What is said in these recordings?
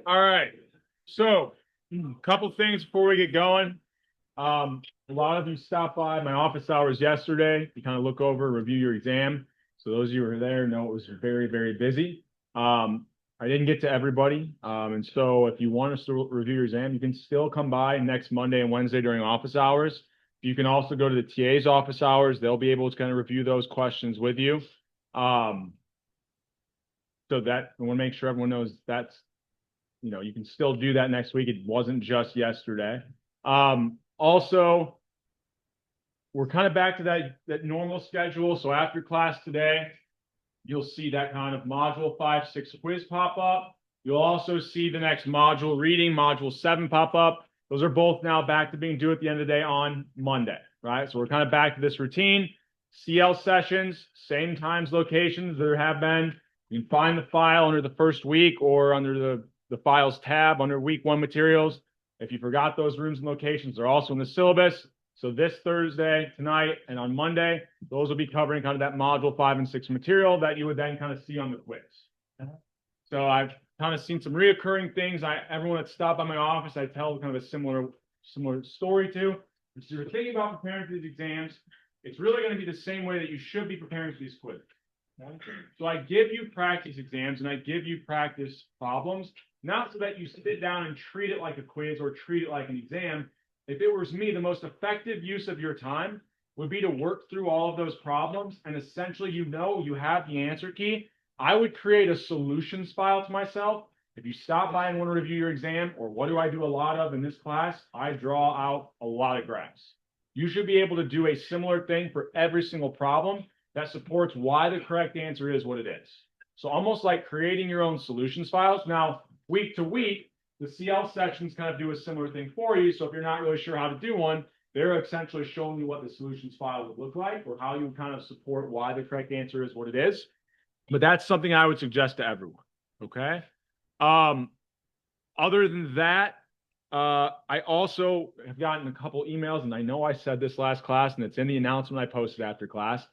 All right. So, a couple things before we get going. A lot of you stopped by my office hours yesterday to kind of look over, review your exam. So those of you who were there know it was very, very busy. I didn't get to everybody. And so if you want us to review your exam, you can still come by next Monday and Wednesday during office hours. You can also go to the TA's office hours. They'll be able to kind of review those questions with you. So that I want to make sure everyone knows that's, you can still do that next week. It wasn't just yesterday. Also, we're kind of back to that normal schedule. So after class today, you'll see that kind of module 5, 6 quiz pop up. You'll also see the next module reading, module 7 pop up. Those are both now back to being due at the end of the day on Monday, right? So we're kind of back to this routine. CL sessions, same times, locations there have been. You can find the file under the first week or under the files tab under week 1 materials. If you forgot those rooms and locations, they're also in the syllabus. So this Thursday, tonight, and on Monday, those will be covering kind of that module 5 and 6 material that you would then kind of see on the quiz. So I've kind of seen some reoccurring things. Everyone that stopped by my office, I tell kind of a similar story to. If you're thinking about preparing for these exams, it's really going to be the same way that you should be preparing for these quizzes. Okay? So I give you practice exams and I give you practice problems, not so that you sit down and treat it like a quiz or treat it like an exam. If it was me, the most effective use of your time would be to work through all of those problems. And essentially, you have the answer key. I would create a solutions file to myself. If you stop by and want to review your exam, or what do I do a lot of in this class? I draw out a lot of graphs. You should be able to do a similar thing for every single problem that supports why the correct answer is what it is. So almost like creating your own solutions files. Now, week to week, the CL sections kind of do a similar thing for you. So if you're not really sure how to do one, they're essentially showing you what the solutions file would look like or how you kind of support why the correct answer is what it is. But that's something I would suggest to everyone, okay? Other than that, I also have gotten a couple emails, and I know I said this last class, and it's in the announcement I posted after class.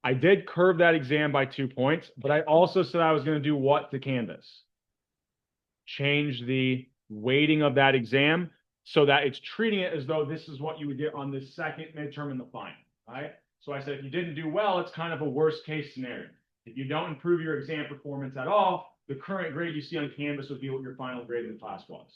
I did curve that exam by 2 points, but I also said I was going to do what to Canvas? Change the weighting of that exam so that it's treating it as though this is what you would get on the second midterm in the final, right? So I said, if you didn't do well, it's kind of a worst case scenario. If you don't improve your exam performance at all, the current grade you see on Canvas would be what your final grade in the class was.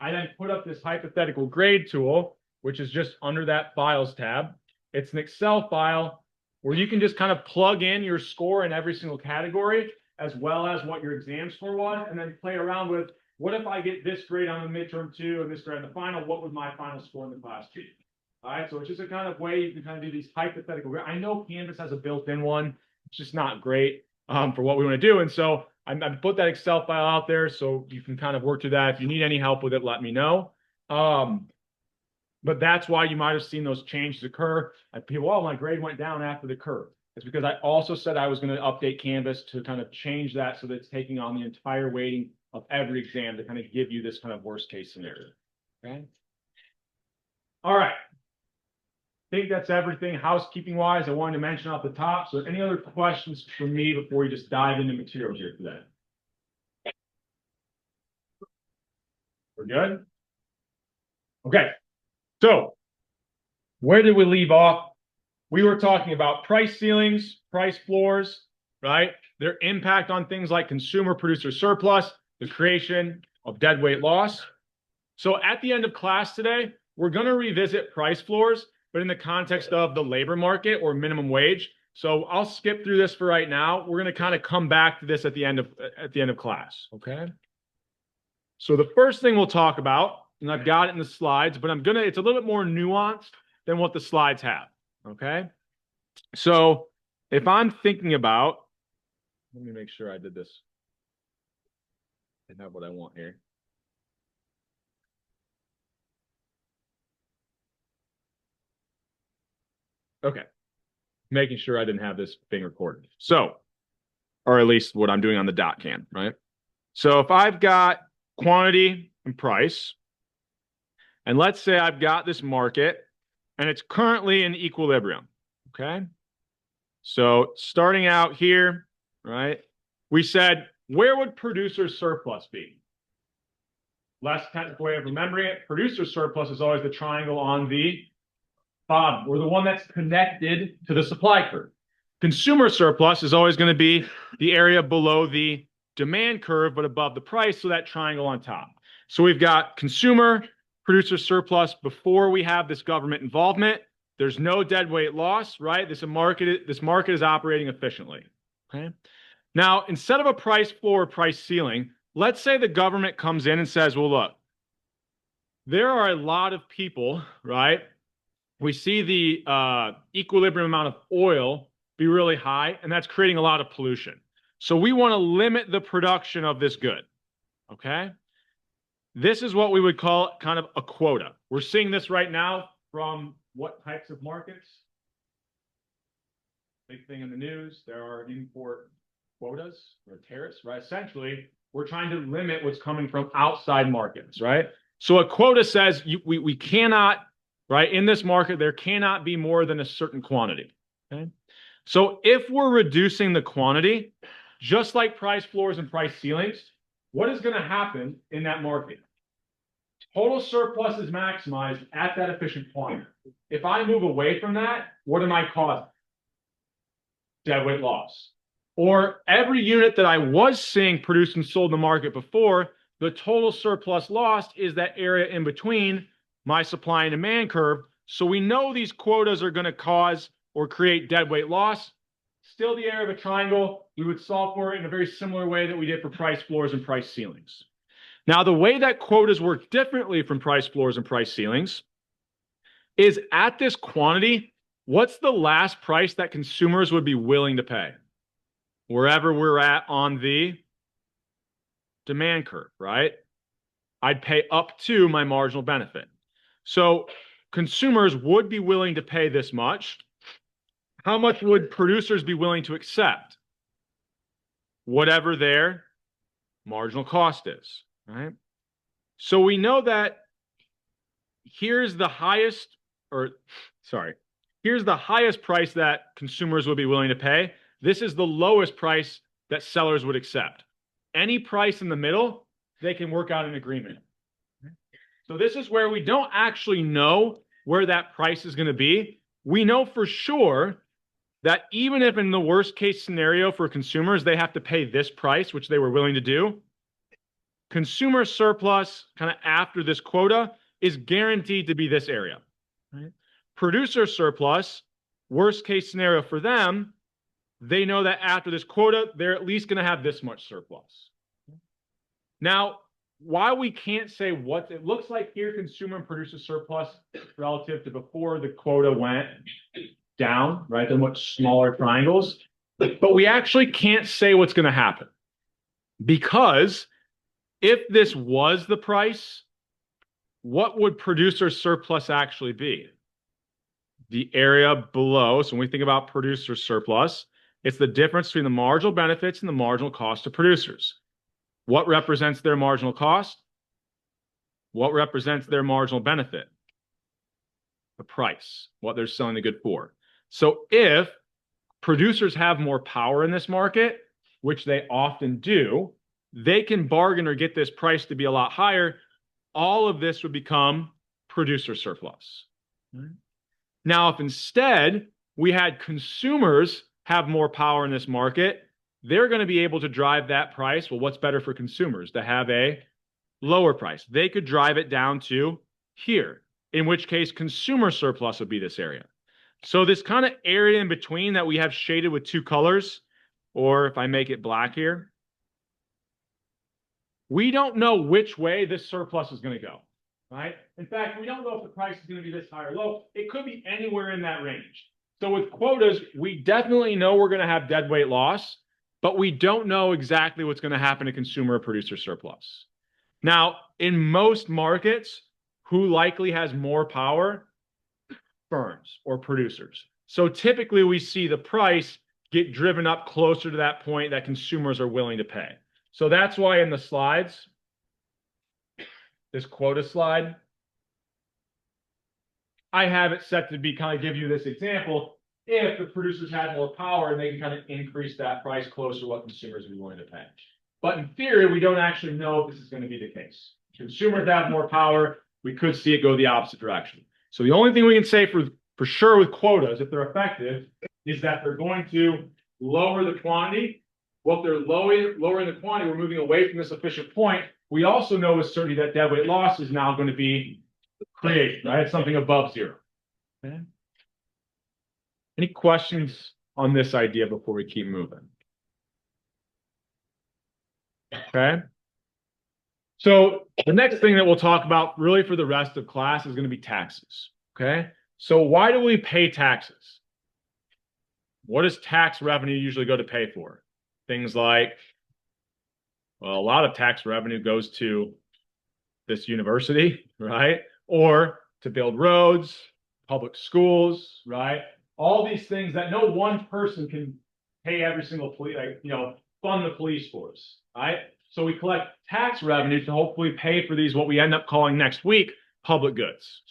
I then put up this hypothetical grade tool, which is just under that files tab. It's an Excel file where you can just kind of plug in your score in every single category, as well as what your exam score was, and then play around with, what if I get this grade on the midterm 2 and this grade on the final, what would my final score in the class be? All right, so it's just a kind of way you can kind of do these hypothetical. I know Canvas has a built-in one. It's just not great for what we want to do. And so I put that Excel file out there so you can kind of work through that. If you need any help with it, let me know. But that's why you might have seen those changes occur. People, oh, my grade went down after the curve. It's because I also said I was going to update Canvas to kind of change that so that it's taking on the entire weighting of every exam to kind of give you this kind of worst case scenario. Okay. All right. I think that's everything housekeeping wise I wanted to mention off the top. So any other questions for me before we just dive into materials here today? We're good? Okay. So where did we leave off? We were talking about price ceilings, price floors, right? Their impact on things like consumer producer surplus, the creation of deadweight loss. So at the end of class today, we're going to revisit price floors, but in the context of the labor market or minimum wage. So I'll skip through this for right now. We're going to kind of come back to this at the end of class, okay? So the first thing we'll talk about, and I've got it in the slides, but it's a little bit more nuanced than what the slides have, okay? So if I'm thinking about, let me make sure I did this. I have what I want here. Okay. Making sure I didn't have this being recorded. So, or at least what I'm doing on the dot can, right? So if I've got quantity and price, and let's say I've got this market and it's currently in equilibrium, okay? So starting out here, right? We said, where would producer surplus be? Less technical way of remembering it, producer surplus is always the triangle on the bottom, or the one that's connected to the supply curve. Consumer surplus is always going to be the area below the demand curve, but above the price, so that triangle on top. So we've got consumer, producer surplus before we have this government involvement. There's no deadweight loss, right? This market is operating efficiently. Okay. Now, instead of a price floor or price ceiling, let's say the government comes in and says, well, look, there are a lot of people, right? We see the equilibrium amount of oil be really high, and that's creating a lot of pollution. So we want to limit the production of this good, okay? This is what we would call kind of a quota. We're seeing this right now from what types of markets? Big thing in the news, there are import quotas or tariffs, right? Essentially, we're trying to limit what's coming from outside markets, right? So a quota says we cannot, right? In this market, there cannot be more than a certain quantity, okay? So if we're reducing the quantity, just like price floors and price ceilings, what is going to happen in that market? Total surplus is maximized at that efficient quantity. If I move away from that, what am I causing? Deadweight loss. Or every unit that I was seeing produced and sold in the market before, the total surplus lost is that area in between my supply and demand curve. So we know these quotas are going to cause or create deadweight loss. Still the area of a triangle, we would solve for it in a very similar way that we did for price floors and price ceilings. Now, the way that quotas work differently from price floors and price ceilings is at this quantity, what's the last price that consumers would be willing to pay? Wherever we're at on the demand curve, right? I'd pay up to my marginal benefit. So consumers would be willing to pay this much. How much would producers be willing to accept? Whatever their marginal cost is, right? So we know that here's the highest price that consumers would be willing to pay. This is the lowest price that sellers would accept. Any price in the middle, they can work out an agreement. So this is where we don't actually know where that price is going to be. We know for sure that even if in the worst case scenario for consumers, they have to pay this price, which they were willing to do, consumer surplus kind of after this quota is guaranteed to be this area. Right? Producer surplus, worst case scenario for them, they know that after this quota, they're at least going to have this much surplus. Now, why we can't say what it looks like here, consumer and producer surplus relative to before the quota went down, right? They're much smaller triangles, but we actually can't say what's going to happen because if this was the price, what would producer surplus actually be? The area below. So when we think about producer surplus, it's the difference between the marginal benefits and the marginal cost to producers. What represents their marginal cost? What represents their marginal benefit? The price, what they're selling the good for. So if producers have more power in this market, which they often do, they can bargain or get this price to be a lot higher. All of this would become producer surplus. Right? Now, if instead we had consumers have more power in this market, they're going to be able to drive that price. Well, what's better for consumers? To have a lower price. They could drive it down to here, in which case consumer surplus would be this area. So this kind of area in between that we have shaded with two colors, or if I make it black here, we don't know which way this surplus is going to go, right? In fact, we don't know if the price is going to be this high or low. It could be anywhere in that range. So with quotas, we definitely know we're going to have deadweight loss, but we don't know exactly what's going to happen to consumer or producer surplus. Now, in most markets, who likely has more power? Firms or producers. So typically we see the price get driven up closer to that point that consumers are willing to pay. So that's why in the slides, this quota slide, I have it set to be kind of give you this example. if the producers had more power and they can kind of increase that price closer to what consumers would be willing to pay. But in theory, we don't actually know if this is going to be the case. Consumers have more power. We could see it go the opposite direction. So the only thing we can say for sure with quotas, if they're effective, is that they're going to lower the quantity. Well, if they're lowering the quantity, we're moving away from this efficient point. We also know with certainty that deadweight loss is now going to be created, right? It's something above zero. Okay. Any questions on this idea before we keep moving? Okay. So the next thing that we'll talk about really for the rest of class is going to be taxes. Okay. So why do we pay taxes? What does tax revenue usually go to pay for? Things like, well, a lot of tax revenue goes to this university, right? Or to build roads, public schools, right? All these things that no one person can pay every single police, fund the police force, right? So we collect tax revenue to hopefully pay for these, what we end up calling next week, public goods,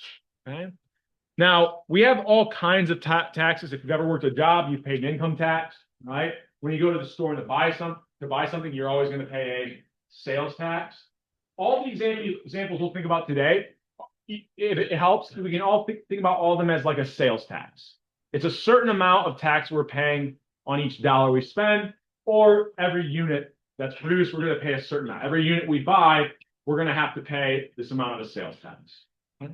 okay? Now, we have all kinds of taxes. If you've ever worked a job, you've paid an income tax, right? When you go to the store to buy something, you're always going to pay a sales tax. All the examples we'll think about today, if it helps, we can all think about all of them as like a sales tax. It's a certain amount of tax we're paying on each dollar we spend, or every unit that's produced, we're going to pay a certain amount. Every unit we buy, we're going to have to pay this amount of a sales tax. Okay.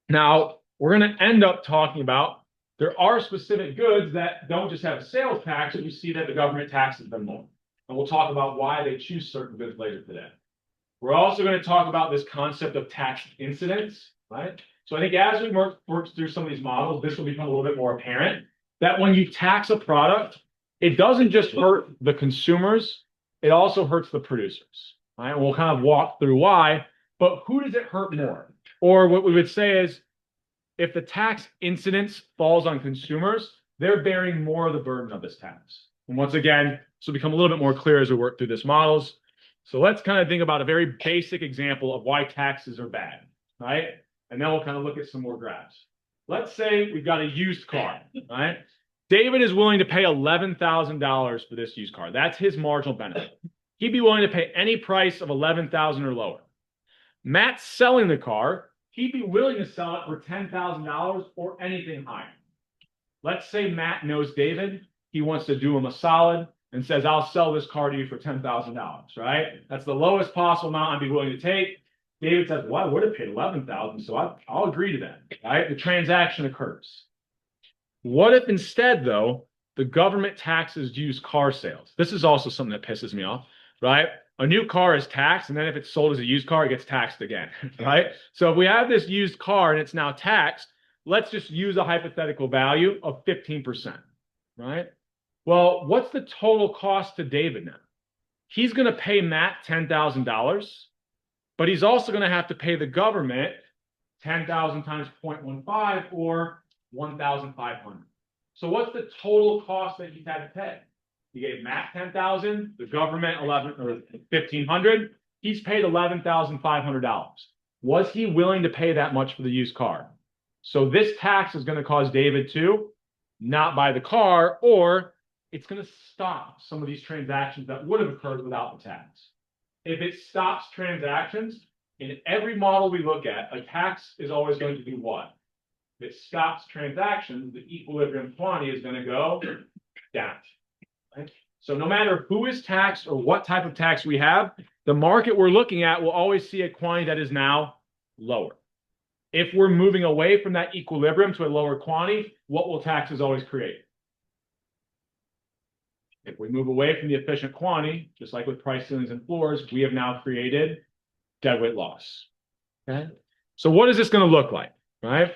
Now, we're going to end up talking about there are specific goods that don't just have a sales tax, but you see that the government taxes them more. And we'll talk about why they choose certain goods later today. We're also going to talk about this concept of tax incidence, right? So I think as we work through some of these models, this will become a little bit more apparent that when you tax a product, it doesn't just hurt the consumers, it also hurts the producers, right? And we'll kind of walk through why, but who does it hurt more? Or what we would say is, if the tax incidence falls on consumers, they're bearing more of the burden of this tax. And once again, this will become a little bit more clear as we work through this models. So let's kind of think about a very basic example of why taxes are bad, right? And then we'll kind of look at some more graphs. Let's say we've got a used car, right? David is willing to pay $11,000 for this used car. That's his marginal benefit. He'd be willing to pay any price of $11,000 or lower. Matt's selling the car. He'd be willing to sell it for $10,000 or anything higher. Let's say Matt knows David. He wants to do him a solid and says, I'll sell this car to you for $10,000, right? That's the lowest possible amount I'd be willing to take. David says, well, I would have paid $11,000, so I'll agree to that, right? The transaction occurs. What if instead, though, the government taxes used car sales? This is also something that pisses me off, right? A new car is taxed, and then if it's sold as a used car, it gets taxed again, right? So if we have this used car and it's now taxed, let's just use a hypothetical value of 15%, right? Well, what's the total cost to David now? He's going to pay Matt $10,000, but he's also going to have to pay the government 10,000 times 0.15 or 1,500. So what's the total cost that he's had to pay? He gave Matt 10,000, the government 1,500. He's paid $11,500. Was he willing to pay that much for the used car? So this tax is going to cause David to not buy the car, or it's going to stop some of these transactions that would have occurred without the tax. If it stops transactions, in every model we look at, a tax is always going to do what? If it stops transactions, the equilibrium quantity is going to go down. Right? So no matter who is taxed or what type of tax we have, the market we're looking at will always see a quantity that is now lower. If we're moving away from that equilibrium to a lower quantity, what will taxes always create? If we move away from the efficient quantity, just like with price ceilings and floors, we have now created deadweight loss. Okay. So what is this going to look like, right?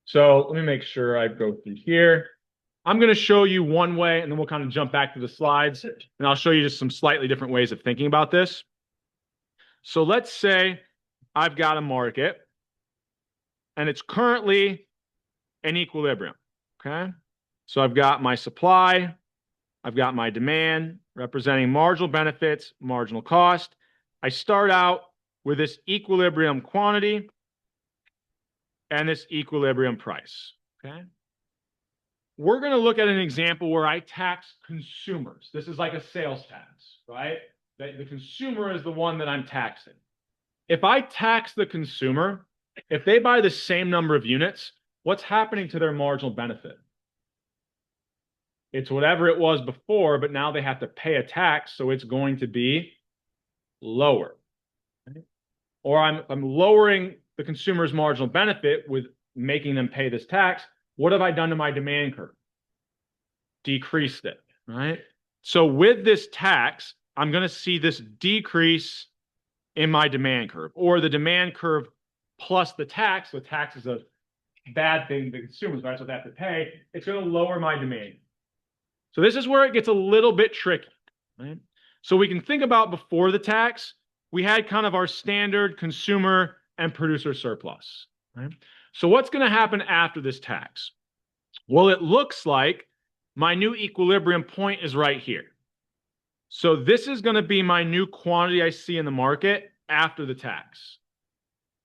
So let me make sure I go through here. I'm going to show you one way, and then we'll kind of jump back to the slides, and I'll show you just some slightly different ways of thinking about this. So let's say I've got a market, and it's currently in equilibrium, okay? So I've got my supply, I've got my demand, representing marginal benefits, marginal cost. I start out with this equilibrium quantity and this equilibrium price, okay? we're going to look at an example where I tax consumers. This is like a sales tax, right? The consumer is the one that I'm taxing. If I tax the consumer, if they buy the same number of units, what's happening to their marginal benefit? It's whatever it was before, but now they have to pay a tax, so it's going to be lower. Right? Or I'm lowering the consumer's marginal benefit with making them pay this tax. What have I done to my demand curve? Decreased it, right? So with this tax, I'm going to see this decrease in my demand curve, or the demand curve plus the tax. The tax is a bad thing the consumers, right? So they have to pay. It's going to lower my demand. So this is where it gets a little bit tricky, right? So we can think about before the tax, we had kind of our standard consumer and producer surplus, right? So what's going to happen after this tax? Well, it looks like my new equilibrium point is right here. So this is going to be my new quantity I see in the market after the tax.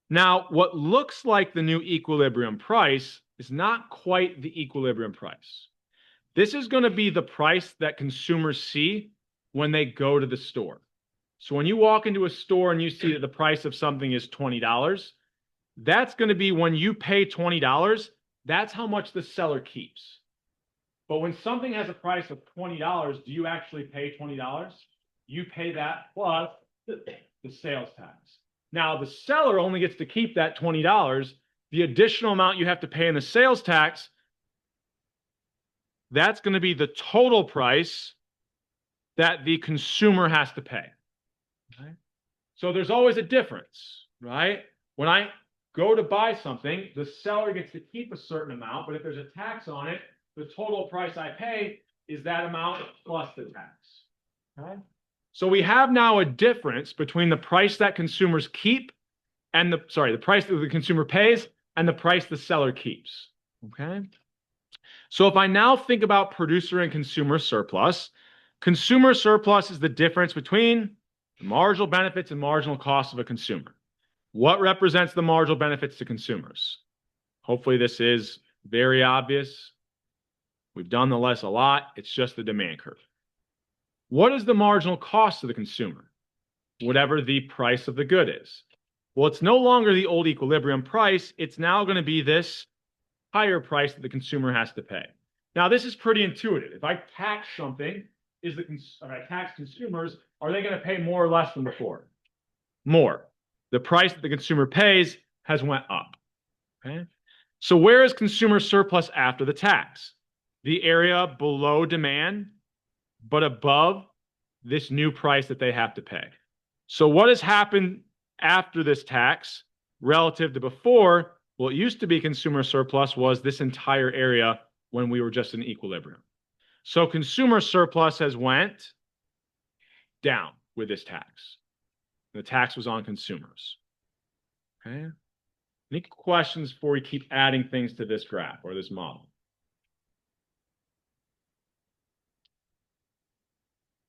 Now, what looks like the new equilibrium price is not quite the equilibrium price. This is going to be the price that consumers see when they go to the store. So when you walk into a store and you see that the price of something is $20, that's going to be when you pay $20, that's how much the seller keeps. But when something has a price of $20, do you actually pay $20? You pay that plus the sales tax. Now, the seller only gets to keep that $20. The additional amount you have to pay in the sales tax, that's going to be the total price that the consumer has to pay. Okay? So there's always a difference, right? When I go to buy something, the seller gets to keep a certain amount, but if there's a tax on it, the total price I pay is that amount plus the tax. Okay? So we have now a difference between the price that consumers keep and the price that the consumer pays and the price the seller keeps. Okay? So if I now think about producer and consumer surplus is the difference between the marginal benefits and marginal costs of a consumer. What represents the marginal benefits to consumers? Hopefully this is very obvious. We've done the less a lot. It's just the demand curve. What is the marginal cost to the consumer? Whatever the price of the good is. Well, it's no longer the old equilibrium price. It's now going to be this higher price that the consumer has to pay. Now, this is pretty intuitive. If I tax something, I tax consumers, are they going to pay more or less than before? More. The price that the consumer pays has went up. Okay? So where is consumer surplus after the tax? The area below demand, but above this new price that they have to pay. So what has happened after this tax relative to before? Well, it used to be consumer surplus was this entire area when we were just in equilibrium. So consumer surplus has went down with this tax. The tax was on consumers. Okay. Any questions before we keep adding things to this graph or this model?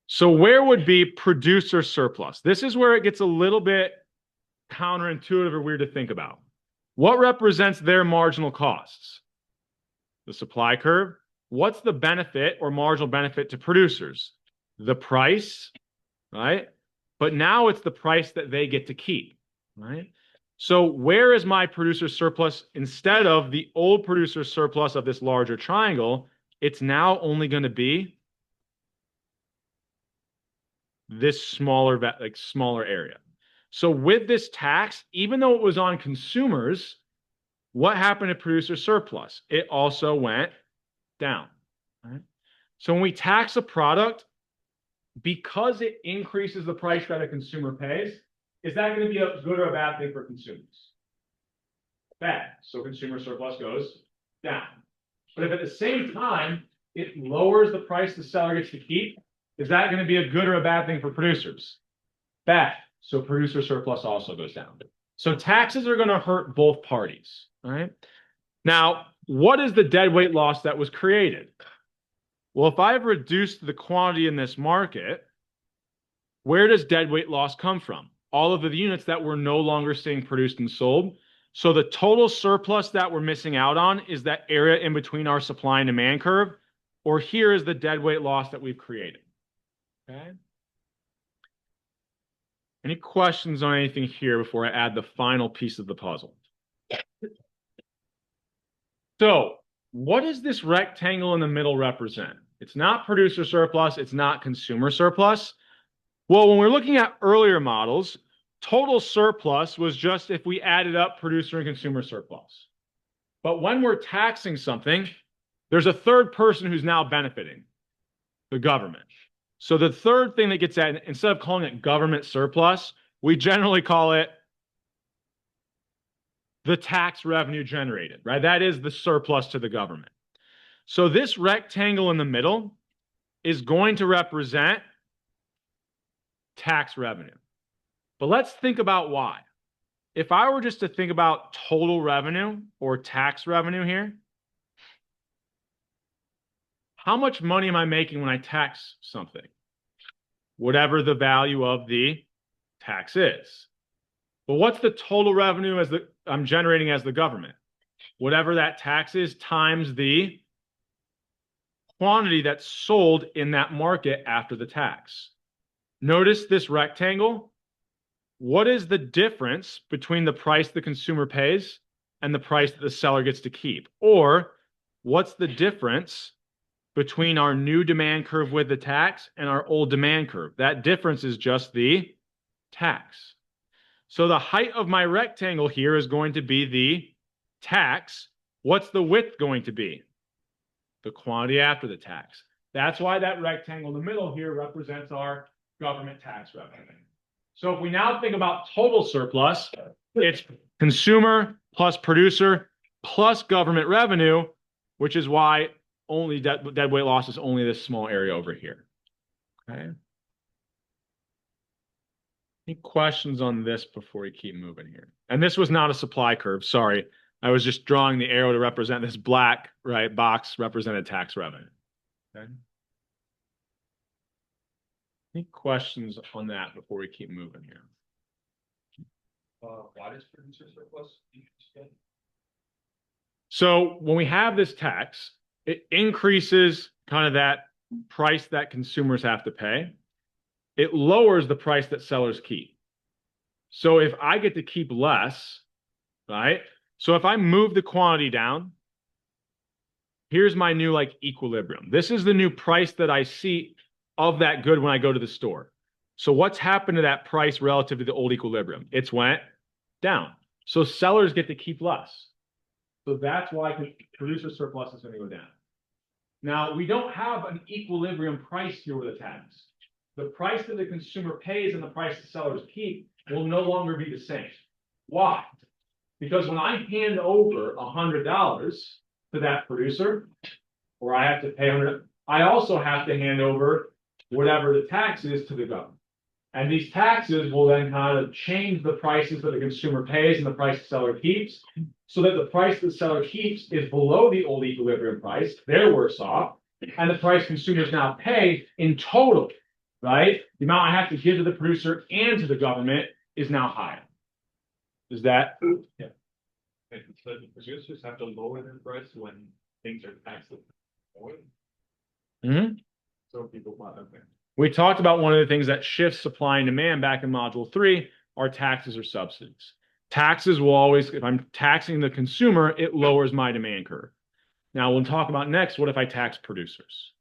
So where would be producer surplus? This is where it gets a little bit counterintuitive or weird to think about. What represents their marginal costs? The supply curve. What's the benefit or marginal benefit to producers? The price, right? But now it's the price that they get to keep, right? So where is my producer surplus? Instead of the old producer surplus of this larger triangle, it's now only going to be this smaller area. So with this tax, even though it was on consumers, what happened to producer surplus? It also went down. Right? So when we tax a product, because it increases the price that a consumer pays, is that going to be a good or a bad thing for consumers? Bad. So consumer surplus goes down. But if at the same time, it lowers the price the seller gets to keep, is that going to be a good or a bad thing for producers? Bad. So producer surplus also goes down. So taxes are going to hurt both parties. All right. Now, what is the deadweight loss that was created? Well, if I've reduced the quantity in this market, where does deadweight loss come from? All of the units that we're no longer seeing produced and sold. So the total surplus that we're missing out on is that area in between our supply and demand curve, or here is the deadweight loss that we've created. Okay. Any questions on anything here before I add the final piece of the puzzle? So what does this rectangle in the middle represent? It's not producer surplus. It's not consumer surplus. Well, when we're looking at earlier models, total surplus was just if we added up producer and consumer surplus. But when we're taxing something, there's a third person who's now benefiting, the government. So the third thing that gets added, instead of calling it government surplus, we generally call it the tax revenue generated, right? That is the surplus to the government. So this rectangle in the middle is going to represent tax revenue. But let's think about why. If I were just to think about total revenue or tax revenue here, how much money am I making when I tax something? Whatever the value of the tax is. But what's the total revenue I'm generating as the government? Whatever that tax is times the quantity that's sold in that market after the tax. Notice this rectangle. What is the difference between the price the consumer pays and the price that the seller gets to keep? Or what's the difference between our new demand curve with the tax and our old demand curve? That difference is just the tax. So the height of my rectangle here is going to be the tax. What's the width going to be? The quantity after the tax. That's why that rectangle in the middle here represents our government tax revenue. So if we now think about total surplus, it's consumer plus producer plus government revenue, which is why only deadweight loss is only this small area over here. Okay. Any questions on this before we keep moving here? And this was not a supply curve. Sorry. I was just drawing the arrow to represent this black, right, box represented tax revenue. Okay. Any questions on that before we keep moving here? Why does producer surplus interesting? So when we have this tax, it increases kind of that price that consumers have to pay. It lowers the price that sellers keep. So if I get to keep less, right? So if I move the quantity down, here's my new like equilibrium. This is the new price that I see of that good when I go to the store. So what's happened to that price relative to the old equilibrium? It's went down. So sellers get to keep less. So that's why producer surplus is going to go down. Now, we don't have an equilibrium price here with a tax. The price that the consumer pays and the price the sellers keep will no longer be the same. Why? Because when I hand over $100 to that producer, or I have to pay $100, I also have to hand over whatever the tax is to the government. And these taxes will then kind of change the prices that the consumer pays and the price the seller keeps, so that the price the seller keeps is below the old equilibrium price. They're worse off. And the price consumers now pay in total, right? The amount I have to give to the producer and to the government is now higher. Is that? Yeah. And so the producers have to lower their price when things are taxed. Mm-hmm. So people buy them. We talked about one of the things that shifts supply and demand back in module 3 are taxes or subsidies. Taxes will always, if I'm taxing the consumer, it lowers my demand curve. Now we'll talk about next, what if I tax producers?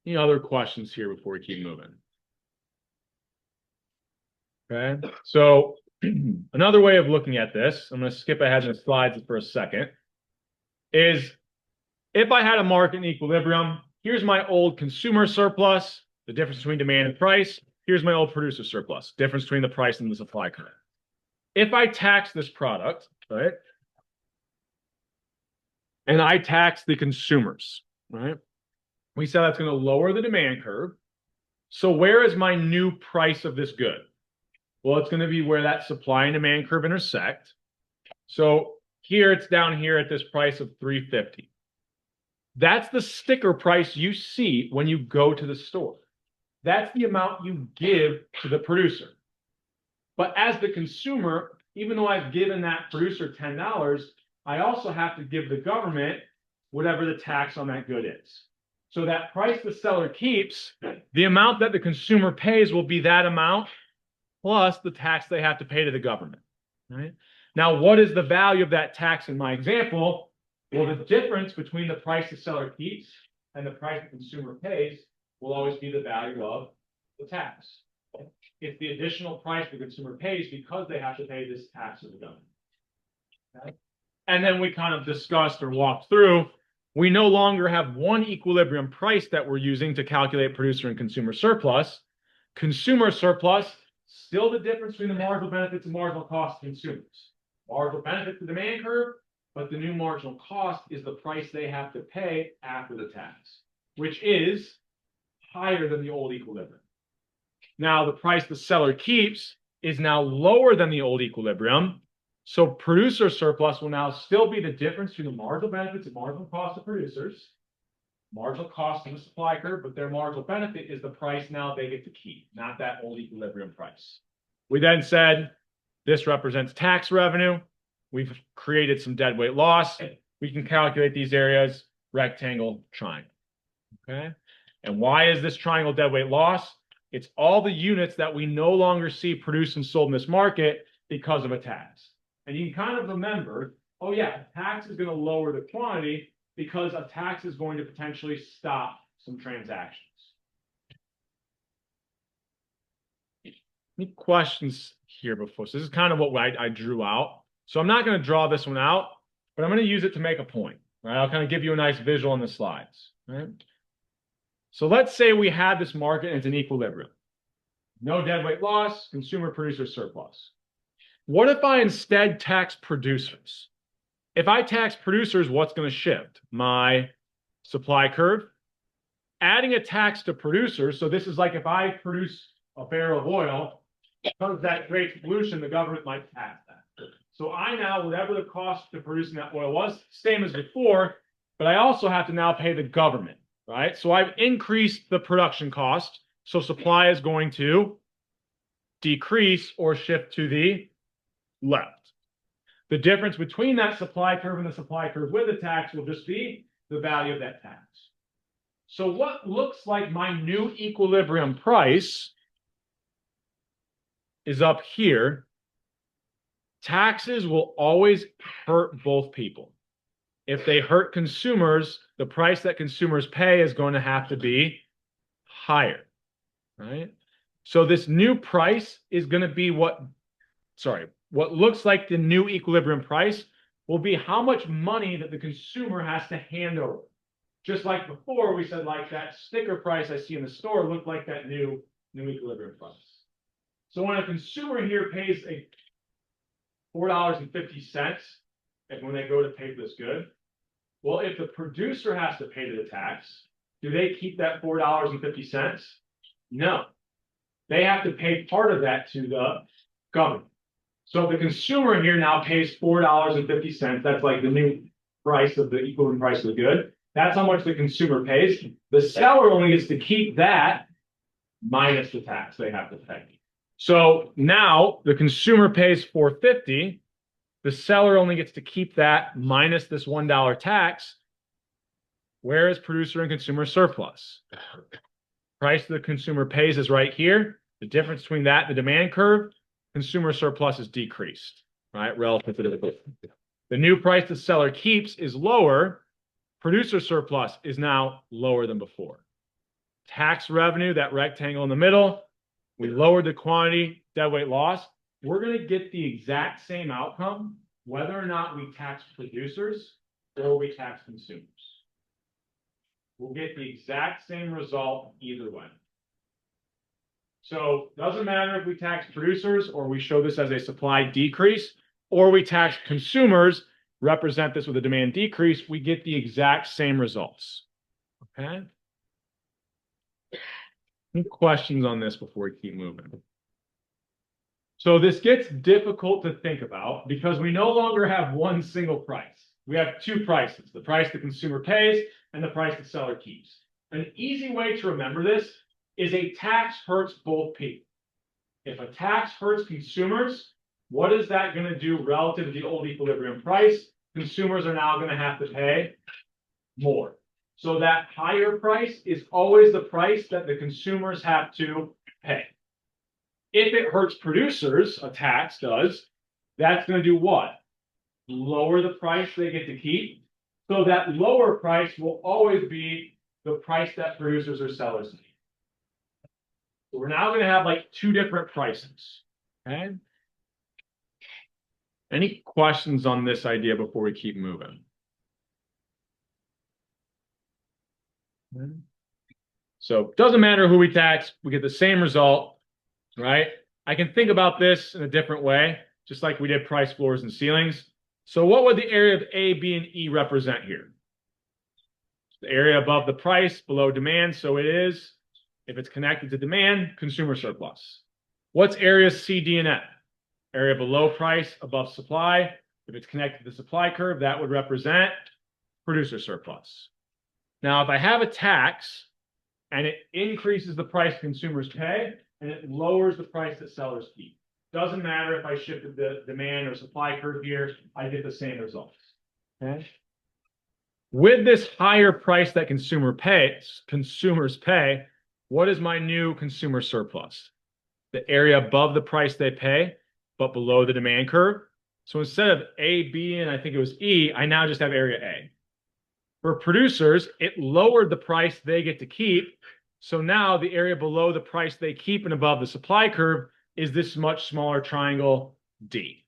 Any other questions here before we keep moving? Okay, so another way of looking at this, I'm going to skip ahead in the slides for a second, is if I had a market in equilibrium, here's my old consumer surplus, the difference between demand and price. Here's my old producer surplus, difference between the price and the supply curve. If I tax this product, right, and I tax the consumers, right, we said that's going to lower the demand curve. So where is my new price of this good? Well, it's going to be where that supply and demand curve intersect. So here it's down here at this price of $3.50. That's the sticker price you see when you go to the store. That's the amount you give to the producer. But as the consumer, even though I've given that producer $10, I also have to give the government whatever the tax on that good is. So that price the seller keeps, the amount that the consumer pays will be that amount plus the tax they have to pay to the government. Right? Now, what is the value of that tax in my example? Well, the difference between the price the seller keeps and the price the consumer pays will always be the value of the tax. It's the additional price the consumer pays because they have to pay this tax to the government. Okay? And then we kind of discussed or walked through, we no longer have one equilibrium price that we're using to calculate producer and consumer surplus. Consumer surplus, still the difference between the marginal benefits and marginal cost to consumers. Marginal benefit to demand curve, but the new marginal cost is the price they have to pay after the tax, which is higher than the old equilibrium. Now, the price the seller keeps is now lower than the old equilibrium. So producer surplus will now still be the difference between the marginal benefits and marginal cost of producers. Marginal cost in the supply curve, but their marginal benefit is the price now they get to keep, not that old equilibrium price. We then said this represents tax revenue. We've created some deadweight loss. We can calculate these areas, rectangle, triangle. Okay. And why is this triangle deadweight loss? It's all the units that we no longer see produced and sold in this market because of a tax. And you can kind of remember, oh yeah, tax is going to lower the quantity because a tax is going to potentially stop some transactions. Any questions here before? So this is kind of what I drew out. So I'm not going to draw this one out, but I'm going to use it to make a point. Right? I'll kind of give you a nice visual on the slides. Right? So let's say we have this market and it's an equilibrium. No deadweight loss, consumer producer surplus. What if I instead tax producers? If I tax producers, what's going to shift? My supply curve. Adding a tax to producers, so this is like if I produce a barrel of oil, because that creates pollution, the government might tax that. So I now, whatever the cost to producing that oil was, same as before, but I also have to now pay the government, right? So I've increased the production cost, so supply is going to decrease or shift to the left. The difference between that supply curve and the supply curve with the tax will just be the value of that tax. So what looks like my new equilibrium price is up here. Taxes will always hurt both people. If they hurt consumers, the price that consumers pay is going to have to be higher, right? So this new price is going to be what looks like the new equilibrium price will be how much money that the consumer has to hand over. Just like before, we said like that sticker price I see in the store looked like that new equilibrium price. So when a consumer here pays a $4.50 when they go to pay for this good, well, if the producer has to pay the tax, do they keep that $4.50? No. They have to pay part of that to the government. So if the consumer here now pays $4.50, that's like the new price of the equivalent price of the good. That's how much the consumer pays. The seller only gets to keep that minus the tax they have to pay. So now the consumer pays $4.50. The seller only gets to keep that minus this $1 tax. Where is producer and consumer surplus? Price the consumer pays is right here. The difference between that and the demand curve, consumer surplus is decreased, right? Relative to the new price the seller keeps is lower. Producer surplus is now lower than before. Tax revenue, that rectangle in the middle, we lowered the quantity, deadweight loss. We're going to get the exact same outcome whether or not we tax producers or we tax consumers. We'll get the exact same result either way. So it doesn't matter if we tax producers or we show this as a supply decrease or we tax consumers, represent this with a demand decrease, we get the exact same results. Okay. Any questions on this before we keep moving? So this gets difficult to think about because we no longer have one single price. We have two prices, the price the consumer pays and the price the seller keeps. An easy way to remember this is a tax hurts both people. If a tax hurts consumers, What is that going to do relative to the old equilibrium price? Consumers are now going to have to pay more. So that higher price is always the price that the consumers have to pay. If it hurts producers, a tax does, that's going to do what? Lower the price they get to keep. So that lower price will always be the price that producers or sellers need. So we're now going to have like two different prices. Okay. Any questions on this idea before we keep moving? So it doesn't matter who we tax, we get the same result, right? I can think about this in a different way, just like we did price floors and ceilings. So what would the area of A, B, and E represent here? The area above the price, below demand. So it is, if it's connected to demand, consumer surplus. What's areas C, D, and F? Area below price, above supply. If it's connected to the supply curve, that would represent producer surplus. Now, if I have a tax and it increases the price consumers pay and it lowers the price that sellers keep, doesn't matter if I shifted the demand or supply curve here, I get the same results. Okay. With this higher price that consumers pay, what is my new consumer surplus? The area above the price they pay, but below the demand curve. So instead of A, B, and I think it was E, I now just have area A. For producers, it lowered the price they get to keep. So now the area below the price they keep and above the supply curve is this much smaller triangle D.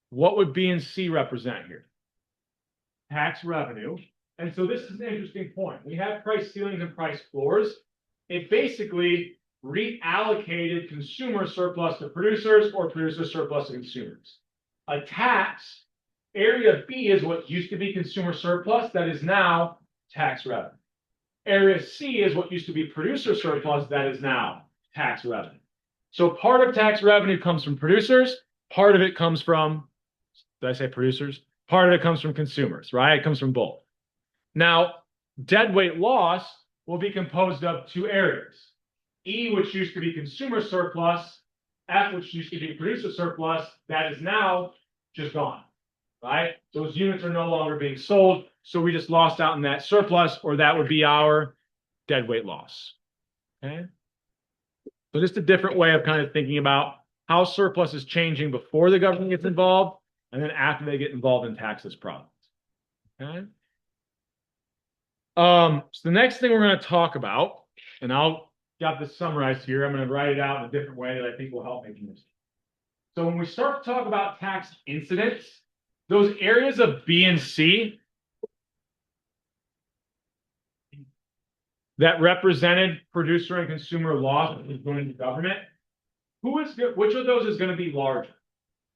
What would B and C represent here? Tax revenue. And so this is an interesting point. We have price ceilings and price floors. It basically reallocated consumer surplus to producers or producer surplus to consumers. A tax, area B is what used to be consumer surplus that is now tax revenue. Area C is what used to be producer surplus that is now tax revenue. So part of tax revenue comes from producers, part of it comes from, did I say producers? Part of it comes from consumers, right? It comes from both. Now, deadweight loss will be composed of two areas. E, which used to be consumer surplus, F, which used to be producer surplus, that is now just gone, right? Those units are no longer being sold, so we just lost out in that surplus, or that would be our deadweight loss, okay? So just a different way of kind of thinking about how surplus is changing before the government gets involved, and then after they get involved in tax this product, okay? So the next thing we're going to talk about, and I'll got this summarized here. I'm going to write it out in a different way that I think will help making this. So when we start to talk about tax incidents, those areas of B and C that represented producer and consumer loss going to government, which of those is going to be larger?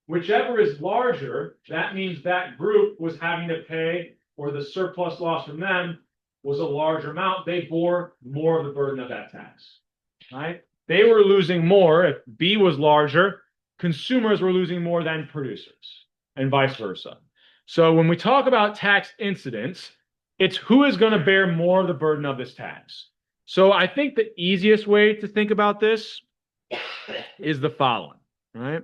Whichever is larger, that means that group was having to pay, or the surplus loss from them was a larger amount. They bore more of the burden of that tax, right? They were losing more. If B was larger, consumers were losing more than producers, and vice versa. So when we talk about tax incidents, it's who is going to bear more of the burden of this tax. So I think the easiest way to think about this is the following, right?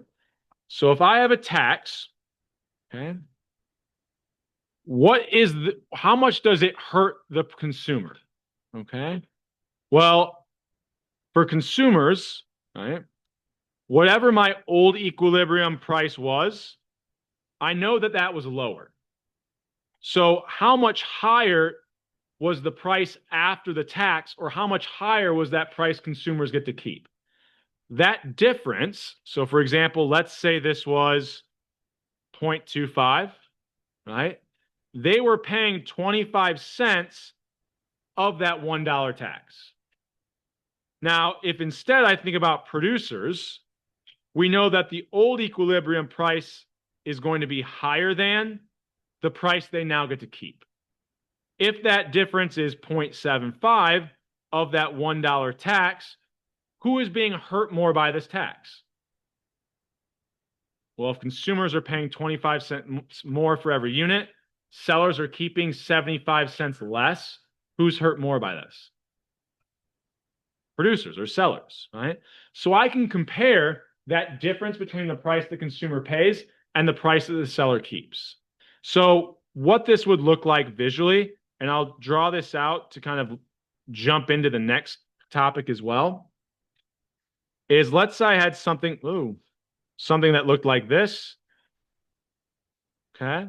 So if I have a tax, okay, how much does it hurt the consumer? Okay. Well, for consumers, right, whatever my old equilibrium price was, I know that that was lower. So how much higher was the price after the tax, or how much higher was that price consumers get to keep? That difference, so for example, let's say this was 0.25, right? They were paying 25 cents of that $1 tax. Now, if instead I think about producers, we know that the old equilibrium price is going to be higher than the price they now get to keep. If that difference is 0.75 of that $1 tax, who is being hurt more by this tax? Well, if consumers are paying 25 cents more for every unit, sellers are keeping 75 cents less, who's hurt more by this? Producers or sellers, right? So I can compare that difference between the price the consumer pays and the price that the seller keeps. So what this would look like visually, and I'll draw this out to kind of jump into the next topic as well, is let's say I had something that looked like this. Okay.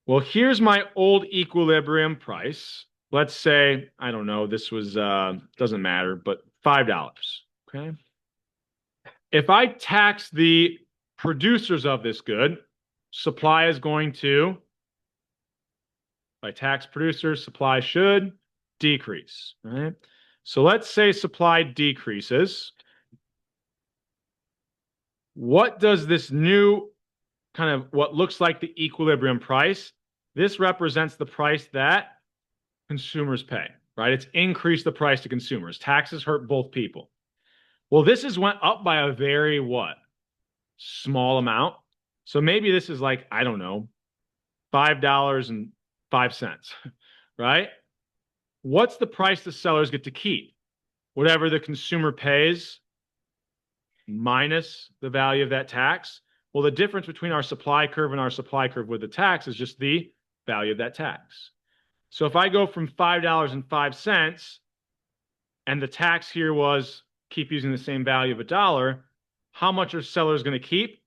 Well, here's my old equilibrium price. Let's say, I don't know, this was, doesn't matter, but $5. Okay. If I tax the producers of this good, supply is going to, if I tax producers, supply should decrease, right? So let's say supply decreases. What does this new kind of what looks like the equilibrium price? This represents the price that consumers pay, right? It's increased the price to consumers. Taxes hurt both people. Well, this has went up by a very what? Small amount. So maybe this is like, I don't know, $5.05, right? What's the price the sellers get to keep? Whatever the consumer pays minus the value of that tax. Well, the difference between our supply curve and our supply curve with the tax is just the value of that tax. So if I go from $5.05 and the tax here was keep using the same value of $1, how much are sellers going to keep?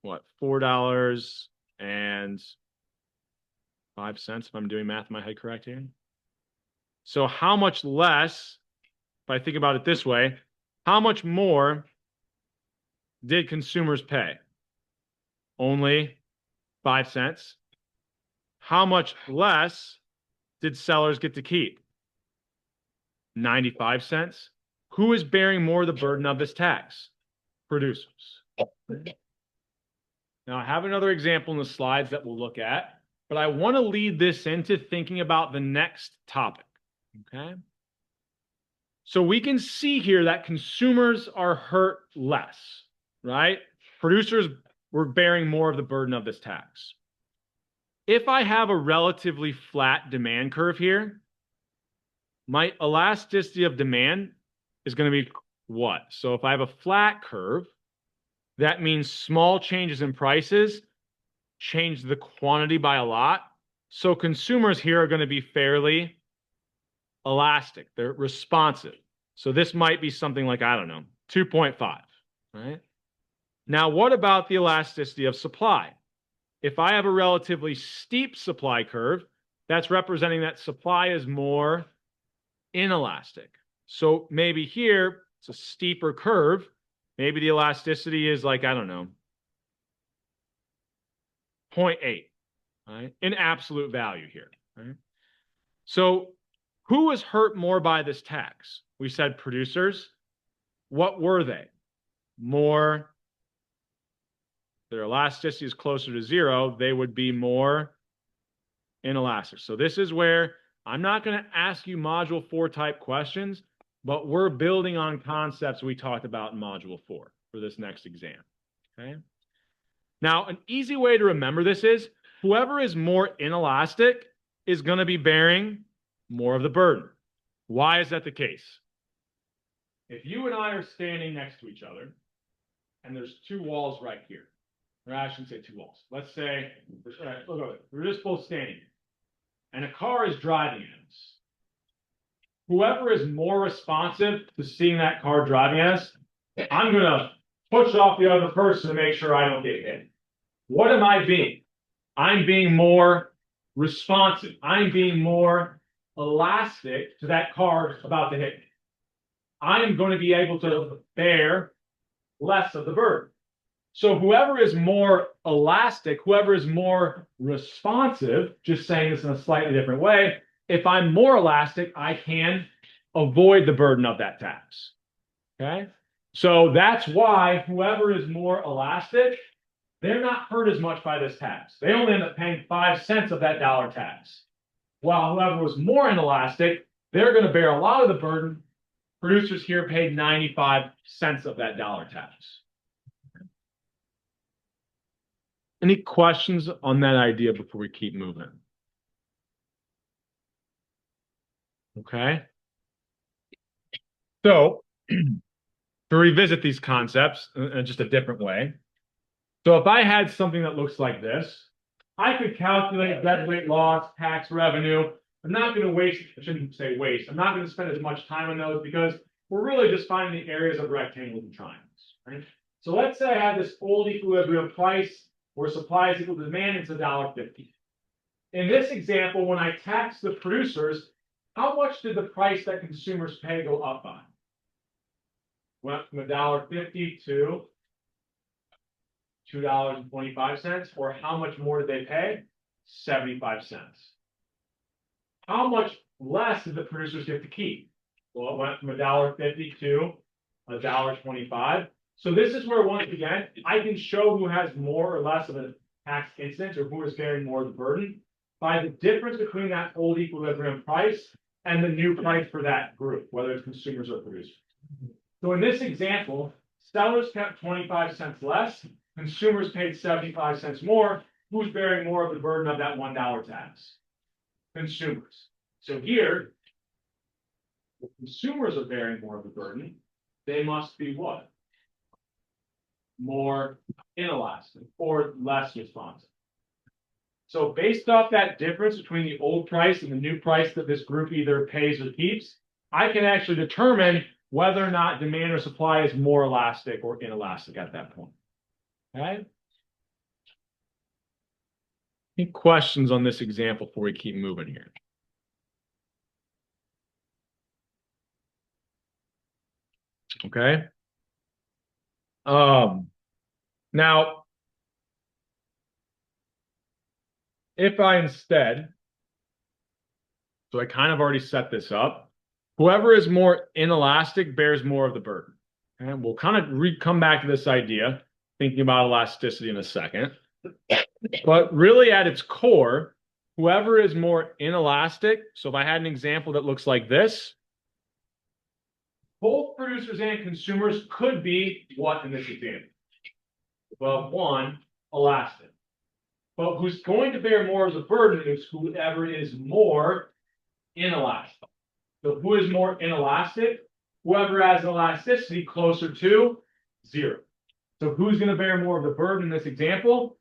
What, $4.05 if I'm doing math in my head correct here? So how much less, if I think about it this way, how much more did consumers pay? Only 5 cents. How much less did sellers get to keep? 95 cents. Who is bearing more of the burden of this tax? Producers. Now, I have another example in the slides that we'll look at, but I want to lead this into thinking about the next topic, okay? So we can see here that consumers are hurt less, right? Producers were bearing more of the burden of this tax. If I have a relatively flat demand curve here, my elasticity of demand is going to be what? So if I have a flat curve, that means small changes in prices change the quantity by a lot. So consumers here are going to be fairly elastic. They're responsive. So this might be something like, I don't know, 2.5, right? Now, what about the elasticity of supply? If I have a relatively steep supply curve, that's representing that supply is more inelastic. So maybe here, it's a steeper curve. Maybe the elasticity is like, I don't know, 0.8, right? In absolute value here, right? So who was hurt more by this tax? We said producers. What were they? More, their elasticity is closer to 0, they would be more inelastic. So this is where I'm not going to ask you Module 4 type questions, but we're building on concepts we talked about in Module 4 for this next exam, okay? Now, an easy way to remember this is whoever is more inelastic is going to be bearing more of the burden. Why is that the case? If you and I are standing next to each other, and there's 2 walls right here, or I shouldn't say 2 walls. Let's say, we're just both standing, and a car is driving at us. Whoever is more responsive to seeing that car driving at us, I'm going to push off the other person to make sure I don't get hit. What am I being? I'm being more responsive. I'm being more elastic to that car about to hit me. I am going to be able to bear less of the burden. So whoever is more elastic, whoever is more responsive, just saying this in a slightly different way, if I'm more elastic, I can avoid the burden of that tax. Okay? So that's why whoever is more elastic, they're not hurt as much by this tax. They only end up paying 5 cents of that dollar tax. While whoever was more inelastic, they're going to bear a lot of the burden. Producers here paid 95 cents of that dollar tax. Any questions on that idea before we keep moving? Okay. So to revisit these concepts in just a different way. So if I had something that looks like this, I could calculate deadweight loss, tax revenue. I'm not going to waste, I shouldn't say waste. I'm not going to spend as much time on those because we're really just finding the areas of rectangles and triangles, right? So let's say I have this old equilibrium price where supply is equal to demand, it's $1.50. In this example, when I tax the producers, how much did the price that consumers pay go up by? Went from $1.50 to $2.25, or how much more did they pay? 75 cents. How much less did the producers get to keep? Well, it went from $1.50 to $1.25. So this is where, once again, I can show who has more or less of a tax incidence or who is bearing more of the burden by the difference between that old equilibrium price and the new price for that group, whether it's consumers or producers. So in this example, sellers kept 25 cents less, consumers paid 75 cents more. Who's bearing more of the burden of that $1 tax? Consumers. So here, if consumers are bearing more of the burden, they must be what? More inelastic or less responsive. So based off that difference between the old price and the new price that this group either pays or keeps, I can actually determine whether or not demand or supply is more elastic or inelastic at that point. Okay? Any questions on this example before we keep moving here? Okay. Now, if I instead, so I kind of already set this up, whoever is more inelastic bears more of the burden. And we'll kind of come back to this idea, thinking about elasticity in a second. But really at its core, whoever is more inelastic, so if I had an example that looks like this, both producers and consumers could be what in this example? Well, one, elastic. But who's going to bear more of the burden is whoever is more inelastic. So who is more inelastic? Whoever has elasticity closer to 0. So who's going to bear more of the burden in this example?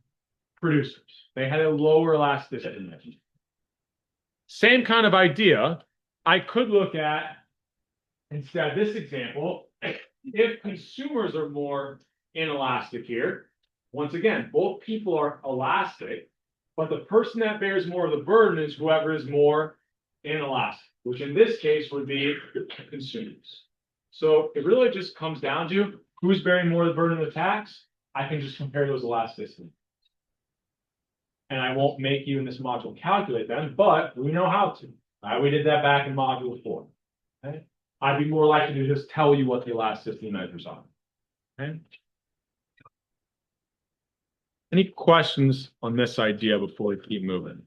Producers. They had a lower elasticity. Same kind of idea. I could look at, instead of this example, if consumers are more inelastic here, once again, both people are elastic, but the person that bears more of the burden is whoever is more inelastic, which in this case would be consumers. So it really just comes down to who's bearing more of the burden of the tax. I can just compare those elasticity. And I won't make you in this module calculate them, but we know how to. We did that back in module 4. Okay? I'd be more likely to just tell you what the elasticity measures are. Okay? Any questions on this idea before we keep moving?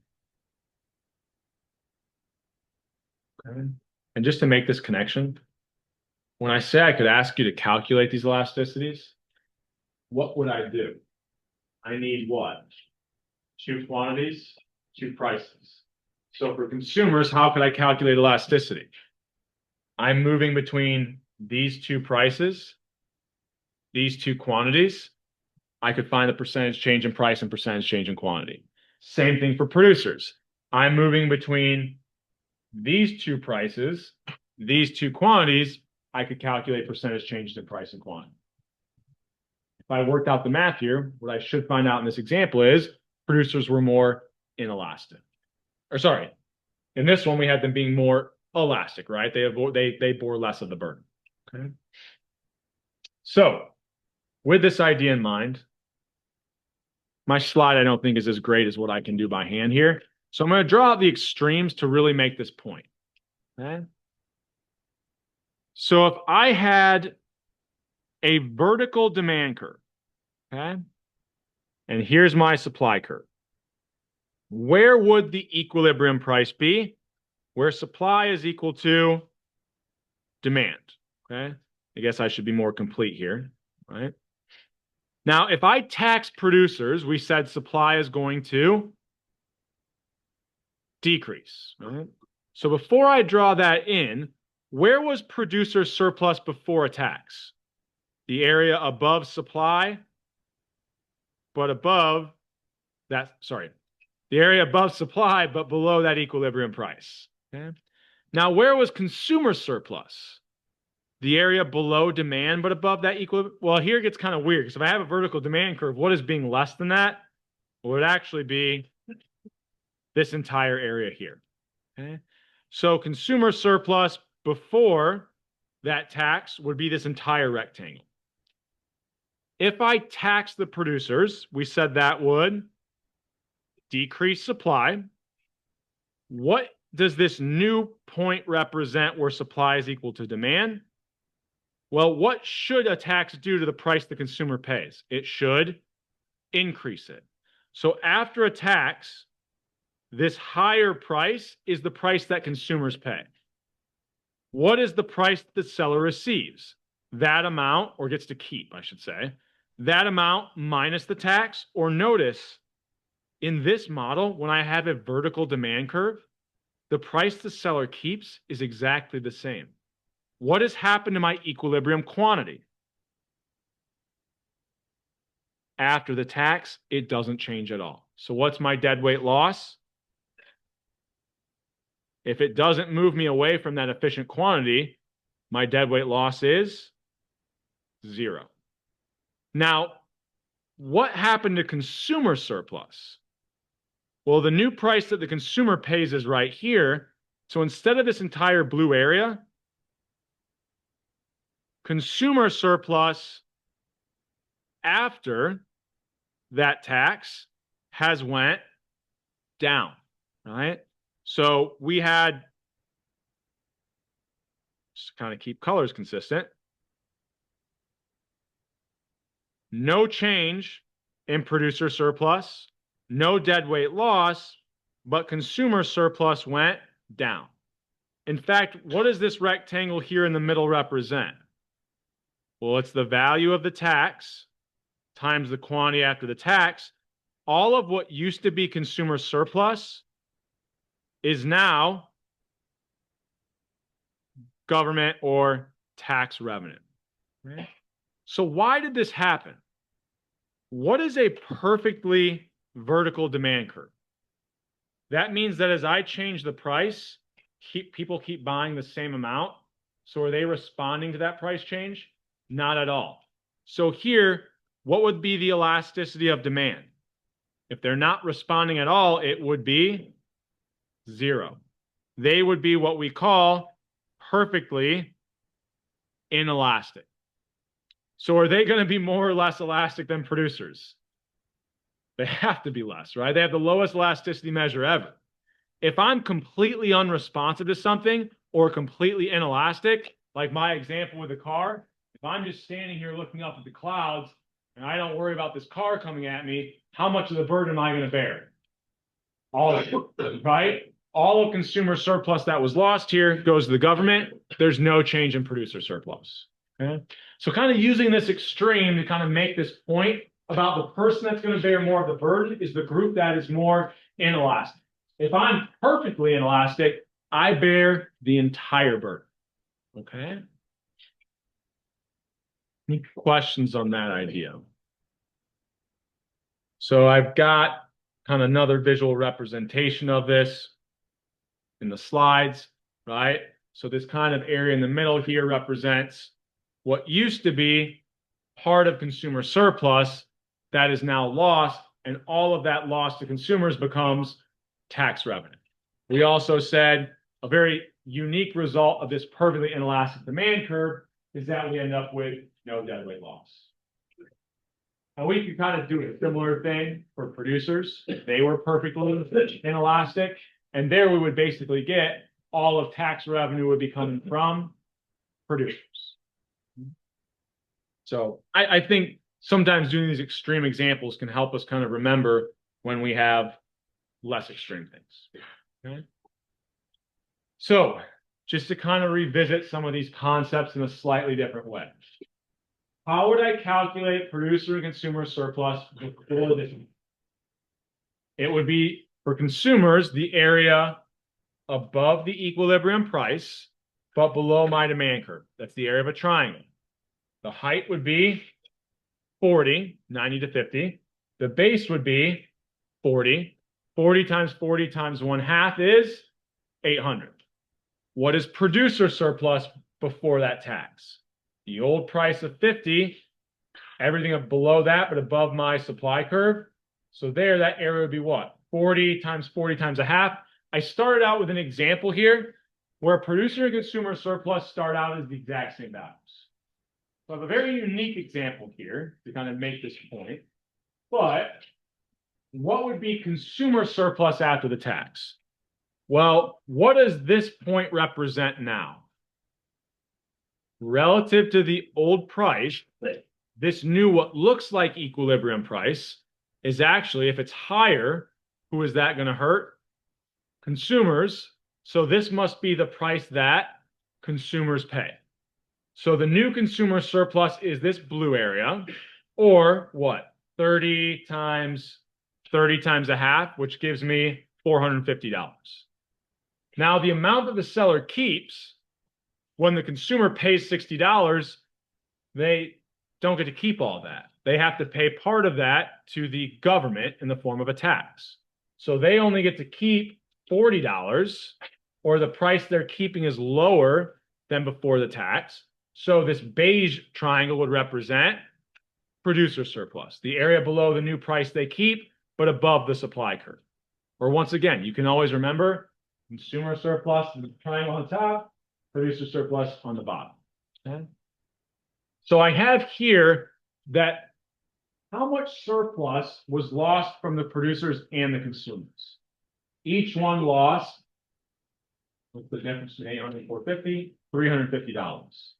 Okay. And just to make this connection, when I say I could ask you to calculate these elasticities, what would I do? I need what? 2 quantities, 2 prices. So for consumers, how could I calculate elasticity? I'm moving between these 2 prices, these 2 quantities. I could find the percentage change in price and percentage change in quantity. Same thing for producers. I'm moving between these 2 prices, these 2 quantities. I could calculate percentage change in price and quantity. If I worked out the math here, what I should find out in this example is producers were more inelastic. Or sorry, in this one, we had them being more elastic, right? They bore less of the burden. Okay. So with this idea in mind, my slide I don't think is as great as what I can do by hand here. So I'm going to draw out the extremes to really make this point. Okay. So if I had a vertical demand curve, okay, and here's my supply curve, where would the equilibrium price be? Where supply is equal to demand. Okay. I guess I should be more complete here, right? Now, if I tax producers, we said supply is going to decrease, right? So before I draw that in, where was producer surplus before a tax? the area above supply, but above that, sorry, the area above supply, but below that equilibrium price. Okay. Now, where was consumer surplus? The area below demand, but above that equilibrium. Well, here it gets kind of weird because if I have a vertical demand curve, what is being less than that? Well, it would actually be this entire area here. Okay. So consumer surplus before that tax would be this entire rectangle. If I tax the producers, we said that would decrease supply. What does this new point represent where supply is equal to demand? Well, what should a tax do to the price the consumer pays? It should increase it. So after a tax, this higher price is the price that consumers pay. What is the price the seller receives? That amount, or gets to keep, I should say, that amount minus the tax. Or notice, in this model, when I have a vertical demand curve, the price the seller keeps is exactly the same. What has happened to my equilibrium quantity? After the tax, it doesn't change at all. So what's my deadweight loss? If it doesn't move me away from that efficient quantity, my deadweight loss is 0. Now, what happened to consumer surplus? Well, the new price that the consumer pays is right here. So instead of this entire blue area, consumer surplus after that tax has went down, right? So we had, just to kind of keep colors consistent, no change in producer surplus, no deadweight loss, but consumer surplus went down. In fact, what does this rectangle here in the middle represent? Well, it's the value of the tax times the quantity after the tax. All of what used to be consumer surplus is now government or tax revenue. Right? So why did this happen? What is a perfectly vertical demand curve? That means that as I change the price, people keep buying the same amount. So are they responding to that price change? Not at all. So here, what would be the elasticity of demand? If they're not responding at all, it would be 0. They would be what we call perfectly inelastic. So are they going to be more or less elastic than producers? They have to be less, right? They have the lowest elasticity measure ever. If I'm completely unresponsive to something or completely inelastic, like my example with the car, if I'm just standing here looking up at the clouds and I don't worry about this car coming at me, how much of the burden am I going to bear? All of it, right? All of consumer surplus that was lost here goes to the government. There's no change in producer surplus. Okay? So kind of using this extreme to kind of make this point about the person that's going to bear more of the burden is the group that is more inelastic. If I'm perfectly inelastic, I bear the entire burden. Okay? Any questions on that idea? So I've got kind of another visual representation of this in the slides, right? So this kind of area in the middle here represents what used to be part of consumer surplus that is now lost, and all of that loss to consumers becomes tax revenue. We also said a very unique result of this perfectly inelastic demand curve is that we end up with no deadweight loss. And we could kind of do a similar thing for producers. They were perfectly inelastic, and there we would basically get all of tax revenue would be coming from producers. So I think sometimes doing these extreme examples can help us kind of remember when we have less extreme things. Okay? So just to kind of revisit some of these concepts in a slightly different way. How would I calculate producer and consumer surplus before this? It would be, for consumers, the area above the equilibrium price, but below my demand curve. That's the area of a triangle. The height would be 40, 90 to 50. The base would be 40. 40 times 40 times 1/2 is 800. What is producer surplus before that tax? The old price of 50, everything below that, but above my supply curve. So there, that area would be what? 40 times 1/2. I started out with an example here where producer and consumer surplus start out as the exact same values. So I have a very unique example here to kind of make this point. But what would be consumer surplus after the tax? Well, what does this point represent now? Relative to the old price, this new what looks like equilibrium price is actually, if it's higher, who is that going to hurt? Consumers. So this must be the price that consumers pay. So the new consumer surplus is this blue area, or what? 30 times 1/2, which gives me $450. Now, the amount that the seller keeps when the consumer pays $60, they don't get to keep all that. They have to pay part of that to the government in the form of a tax. So they only get to keep $40, or the price they're keeping is lower than before the tax. So this beige triangle would represent producer surplus, the area below the new price they keep, but above the supply curve. Or once again, you can always remember consumer surplus, the triangle on top, producer surplus on the bottom. Okay? So I have here that how much surplus was lost from the producers and the consumers. Each one lost, what's the difference between 800 and 450? $350.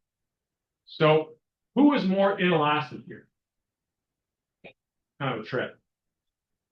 So who is more inelastic here? Kind of a trick.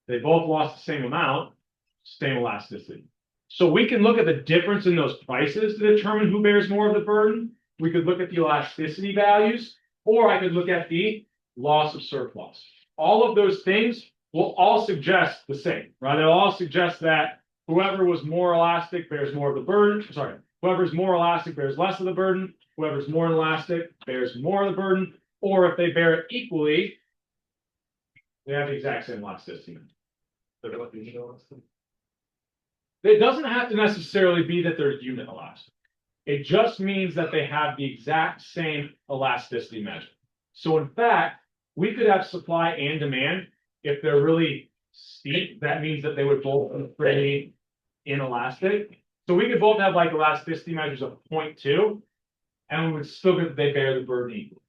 They both lost the same amount, same elasticity. So we can look at the difference in those prices to determine who bears more of the burden. We could look at the elasticity values, or I could look at the loss of surplus. All of those things will all suggest the same, right? They'll all suggest that whoever was more elastic bears more of the burden. Sorry, whoever's more elastic bears less of the burden. Whoever's more inelastic bears more of the burden. Or if they bear it equally, they have the exact same elasticity. It doesn't have to necessarily be that they're unit elastic. It just means that they have the exact same elasticity measure. So in fact, we could have supply and demand. If they're really steep, that means that they would both be pretty inelastic. So we could both have like elasticity measures of 0.2, and we would still get that they bear the burden equally.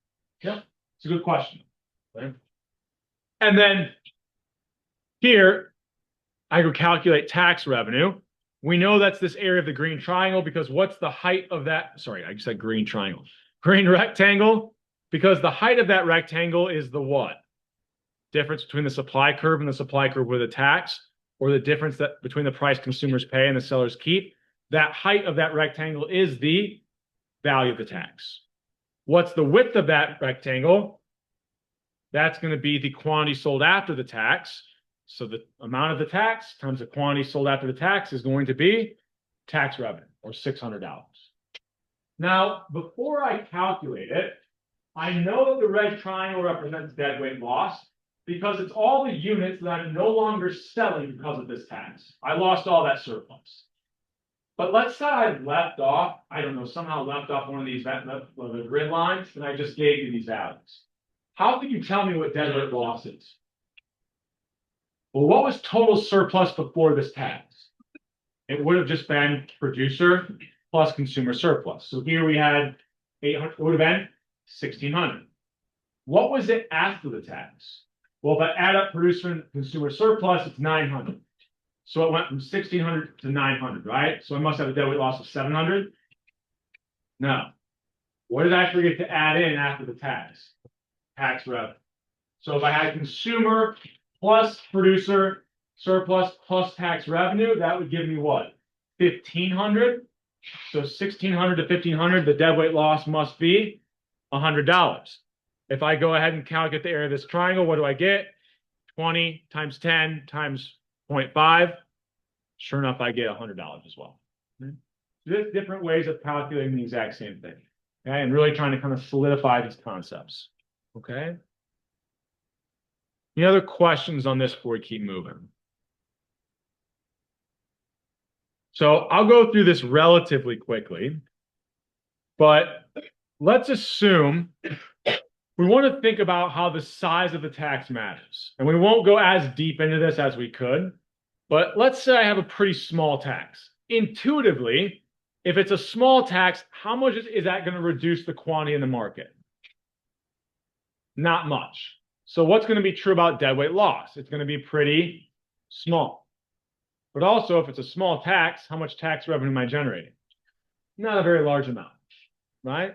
Yep, it's a good question. Okay. And then here, I could calculate tax revenue. We know that's this area of the green triangle because what's the height of that? Sorry, I said green triangle. Green rectangle, because the height of that rectangle is the what? Difference between the supply curve and the supply curve with a tax, or the difference that between the price consumers pay and the sellers keep. That height of that rectangle is the value of the tax. What's the width of that rectangle? That's going to be the quantity sold after the tax. So the amount of the tax times the quantity sold after the tax is going to be tax revenue, or $600. Now, before I calculate it, I know that the red triangle represents deadweight loss because it's all the units that I'm no longer selling because of this tax. I lost all that surplus. But let's say I left off, I don't know, somehow left off one of these the grid lines, and I just gave you these values. How can you tell me what deadweight loss is? Well, what was total surplus before this tax? It would have just been producer plus consumer surplus. So here we had 800, it would have been 1,600. What was it after the tax? Well, if I add up producer and consumer surplus, it's 900. So it went from 1,600 to 900, right? So I must have a deadweight loss of 700. No. What did I forget to add in after the tax? Tax revenue. So if I had consumer plus producer surplus plus tax revenue, that would give me what? 1,500. So 1,600 to 1,500, the deadweight loss must be $100. If I go ahead and calculate the area of this triangle, what do I get? 20 times 10 times 0.5. Sure enough, I get $100 as well. There's different ways of calculating the exact same thing. Okay, and really trying to kind of solidify these concepts. Okay. Any other questions on this before we keep moving? So I'll go through this relatively quickly, but let's assume we want to think about how the size of the tax matters. And we won't go as deep into this as we could, but let's say I have a pretty small tax. Intuitively, if it's a small tax, how much is that going to reduce the quantity in the market? Not much. So what's going to be true about deadweight loss? It's going to be pretty small. But also, if it's a small tax, how much tax revenue am I generating? Not a very large amount, right?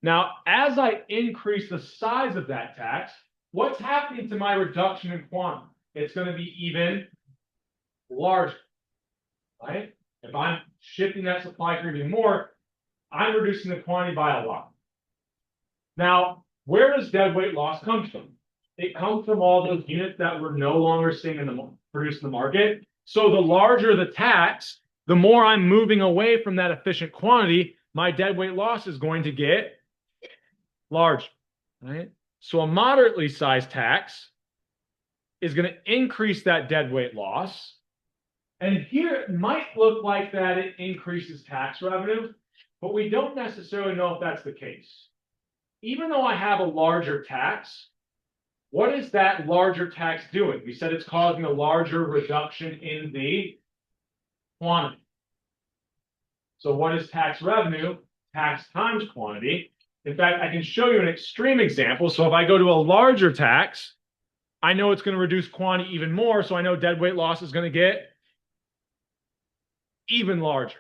Now, as I increase the size of that tax, what's happening to my reduction in quantity? It's going to be even larger, right? If I'm shifting that supply curve even more, I'm reducing the quantity by a lot. Now, where does deadweight loss come from? It comes from all those units that we're no longer seeing produced in the market. So the larger the tax, the more I'm moving away from that efficient quantity, my deadweight loss is going to get large, right? So a moderately sized tax is going to increase that deadweight loss. And here it might look like that it increases tax revenue, but we don't necessarily know if that's the case. Even though I have a larger tax, what is that larger tax doing? We said it's causing a larger reduction in the quantity. So what is tax revenue? Tax times quantity. In fact, I can show you an extreme example. So if I go to a larger tax, I know it's going to reduce quantity even more. So I know deadweight loss is going to get even larger.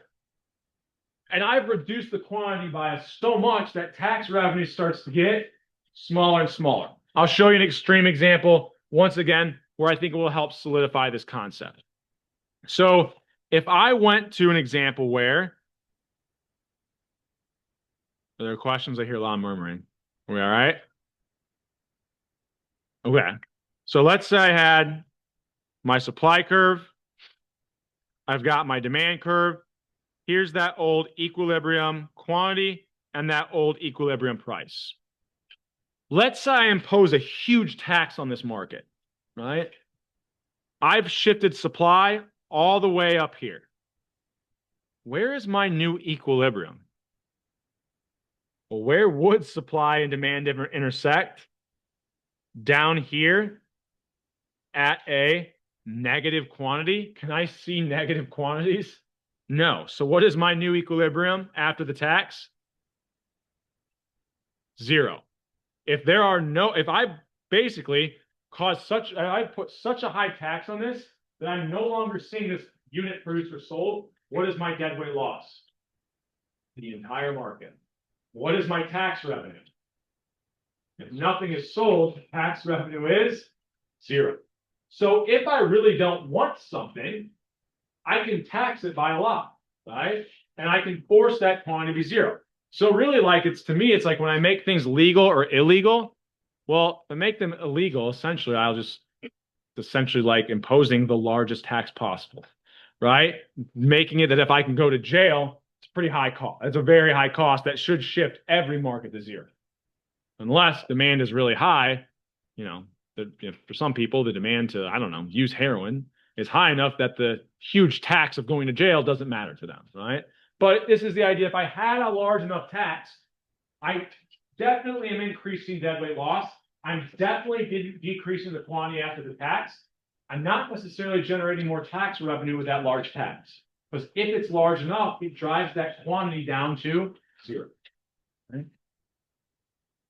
And I've reduced the quantity by so much that tax revenue starts to get smaller and smaller. I'll show you an extreme example once again where I think it will help solidify this concept. So if I went to an example where, are there questions? I hear a lot of murmuring. Are we all right? Okay. So let's say I had my supply curve. I've got my demand curve. Here's that old equilibrium quantity and that old equilibrium price. Let's say I impose a huge tax on this market, right? I've shifted supply all the way up here. Where is my new equilibrium? Well, where would supply and demand intersect? Down here at a negative quantity. Can I see negative quantities? No. So what is my new equilibrium after the tax? 0. If I basically I put such a high tax on this that I'm no longer seeing this unit produced or sold, what is my deadweight loss? The entire market. What is my tax revenue? If nothing is sold, tax revenue is 0. So if I really don't want something, I can tax it by a lot, right? And I can force that quantity to be 0. So really, to me, it's like when I make things legal or illegal. Well, if I make them illegal, essentially, I'll just essentially imposing the largest tax possible, right? Making it that if I can go to jail, it's a pretty high cost. It's a very high cost that should shift every market to 0. Unless demand is really high, for some people, the demand to, I don't know, use heroin is high enough that the huge tax of going to jail doesn't matter to them, right? But this is the idea. If I had a large enough tax, I definitely am increasing deadweight loss. I'm definitely decreasing the quantity after the tax. I'm not necessarily generating more tax revenue with that large tax. Because if it's large enough, it drives that quantity down to 0. Right?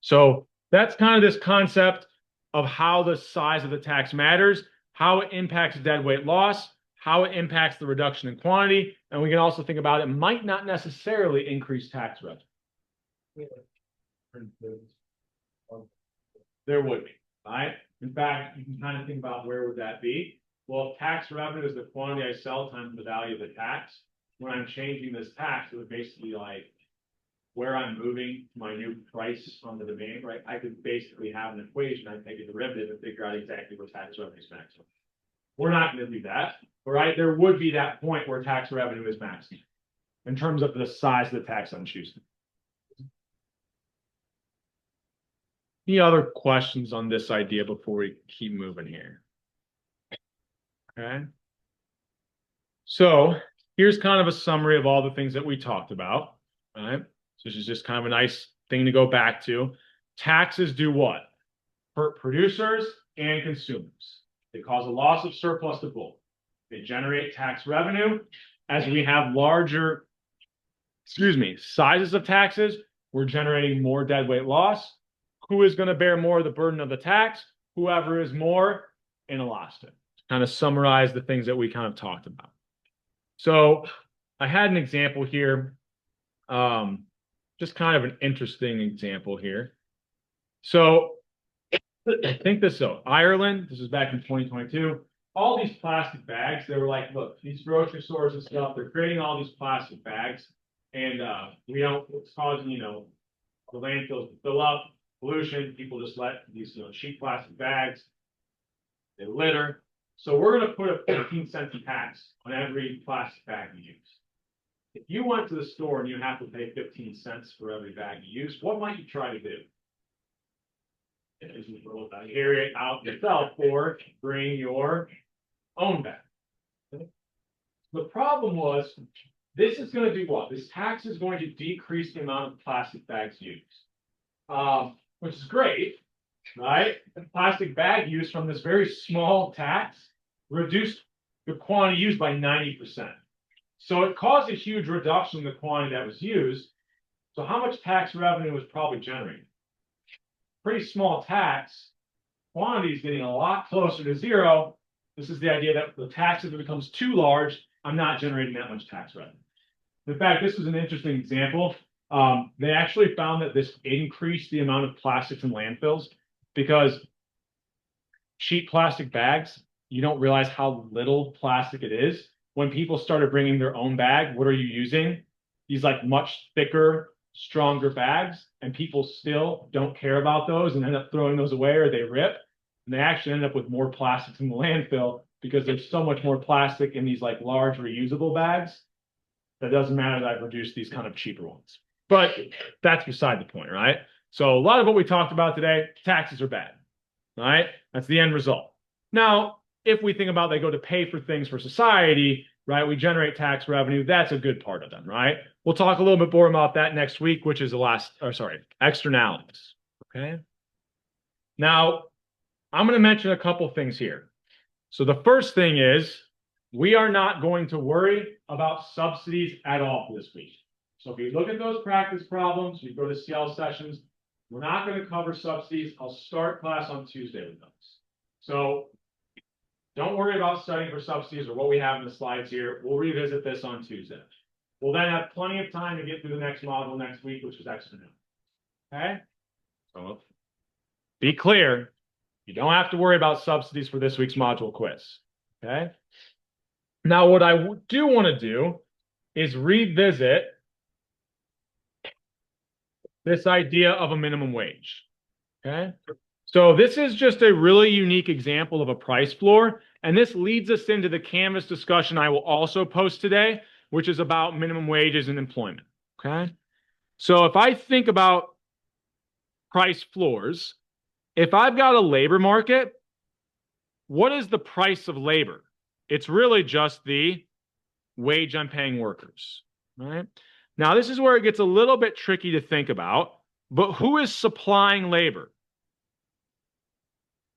So that's kind of this concept of how the size of the tax matters, how it impacts deadweight loss, how it impacts the reduction in quantity, and we can also think about it might not necessarily increase tax revenue. There would be, right? In fact, you can kind of think about where would that be? Well, if tax revenue is the quantity I sell times the value of the tax, when I'm changing this tax, it would basically where I'm moving my new price on the demand, right? I could basically have an equation. I take a derivative and figure out exactly what tax revenue is maximum. We're not going to do that, right? There would be that point where tax revenue is maximum in terms of the size of the tax I'm choosing. Any other questions on this idea before we keep moving here? Okay. So here's kind of a summary of all the things that we talked about. All right. So this is just kind of a nice thing to go back to. Taxes do what? Hurt producers and consumers. They cause a loss of surplus to both. They generate tax revenue. As we have larger, sizes of taxes, we're generating more deadweight loss. Who is going to bear more of the burden of the tax? Whoever is more inelastic. To kind of summarize the things that we kind of talked about. So I had an example here, just kind of an interesting example here. So I think this, Ireland, this is back in 2022, all these plastic bags, they were like, look, these grocery stores and stuff, they're creating all these plastic bags, and it's causing, the landfills to fill up, pollution, people just let these, cheap plastic bags, they litter. So we're going to put a 15-cent tax on every plastic bag you use. If you went to the store and you have to pay 15 cents for every bag you use, what might you try to do? Is you carry it out yourself or bring your own bag. Okay? The problem was, this is going to do what? This tax is going to decrease the amount of plastic bags used, which is great, right? The plastic bag use from this very small tax reduced the quantity used by 90%. So it caused a huge reduction in the quantity that was used. So how much tax revenue was probably generated? Pretty small tax, quantity is getting a lot closer to zero. This is the idea that the tax, if it becomes too large, I'm not generating that much tax revenue. In fact, this was an interesting example. They actually found that this increased the amount of plastics in landfills because cheap plastic bags, you don't realize how little plastic it is. When people started bringing their own bag, what are you using? These like much thicker, stronger bags, and people still don't care about those and end up throwing those away or they rip. And they actually end up with more plastics in the landfill because there's so much more plastic in these like large reusable bags that doesn't matter that I produce these kind of cheaper ones. But that's beside the point, right? So a lot of what we talked about today, taxes are bad, right? That's the end result. Now, if we think about they go to pay for things for society, right? We generate tax revenue. That's a good part of them, right? We'll talk a little bit more about that next week, which is externalities. Okay. Now, I'm going to mention a couple things here. So the first thing is we are not going to worry about subsidies at all for this week. So if you look at those practice problems, you go to CL sessions, we're not going to cover subsidies. I'll start class on Tuesday with those. So don't worry about studying for subsidies or what we have in the slides here. We'll revisit this on Tuesday. We'll then have plenty of time to get through the next module next week, which is external. Okay? So be clear. You don't have to worry about subsidies for this week's module quiz. Okay? Now, what I do want to do is revisit this idea of a minimum wage. Okay? So this is just a really unique example of a price floor. And this leads us into the Canvas discussion I will also post today, which is about minimum wages and employment. Okay. So if I think about price floors, if I've got a labor market, what is the price of labor? It's really just the wage I'm paying workers. Right. Now, this is where it gets a little bit tricky to think about, but who is supplying labor?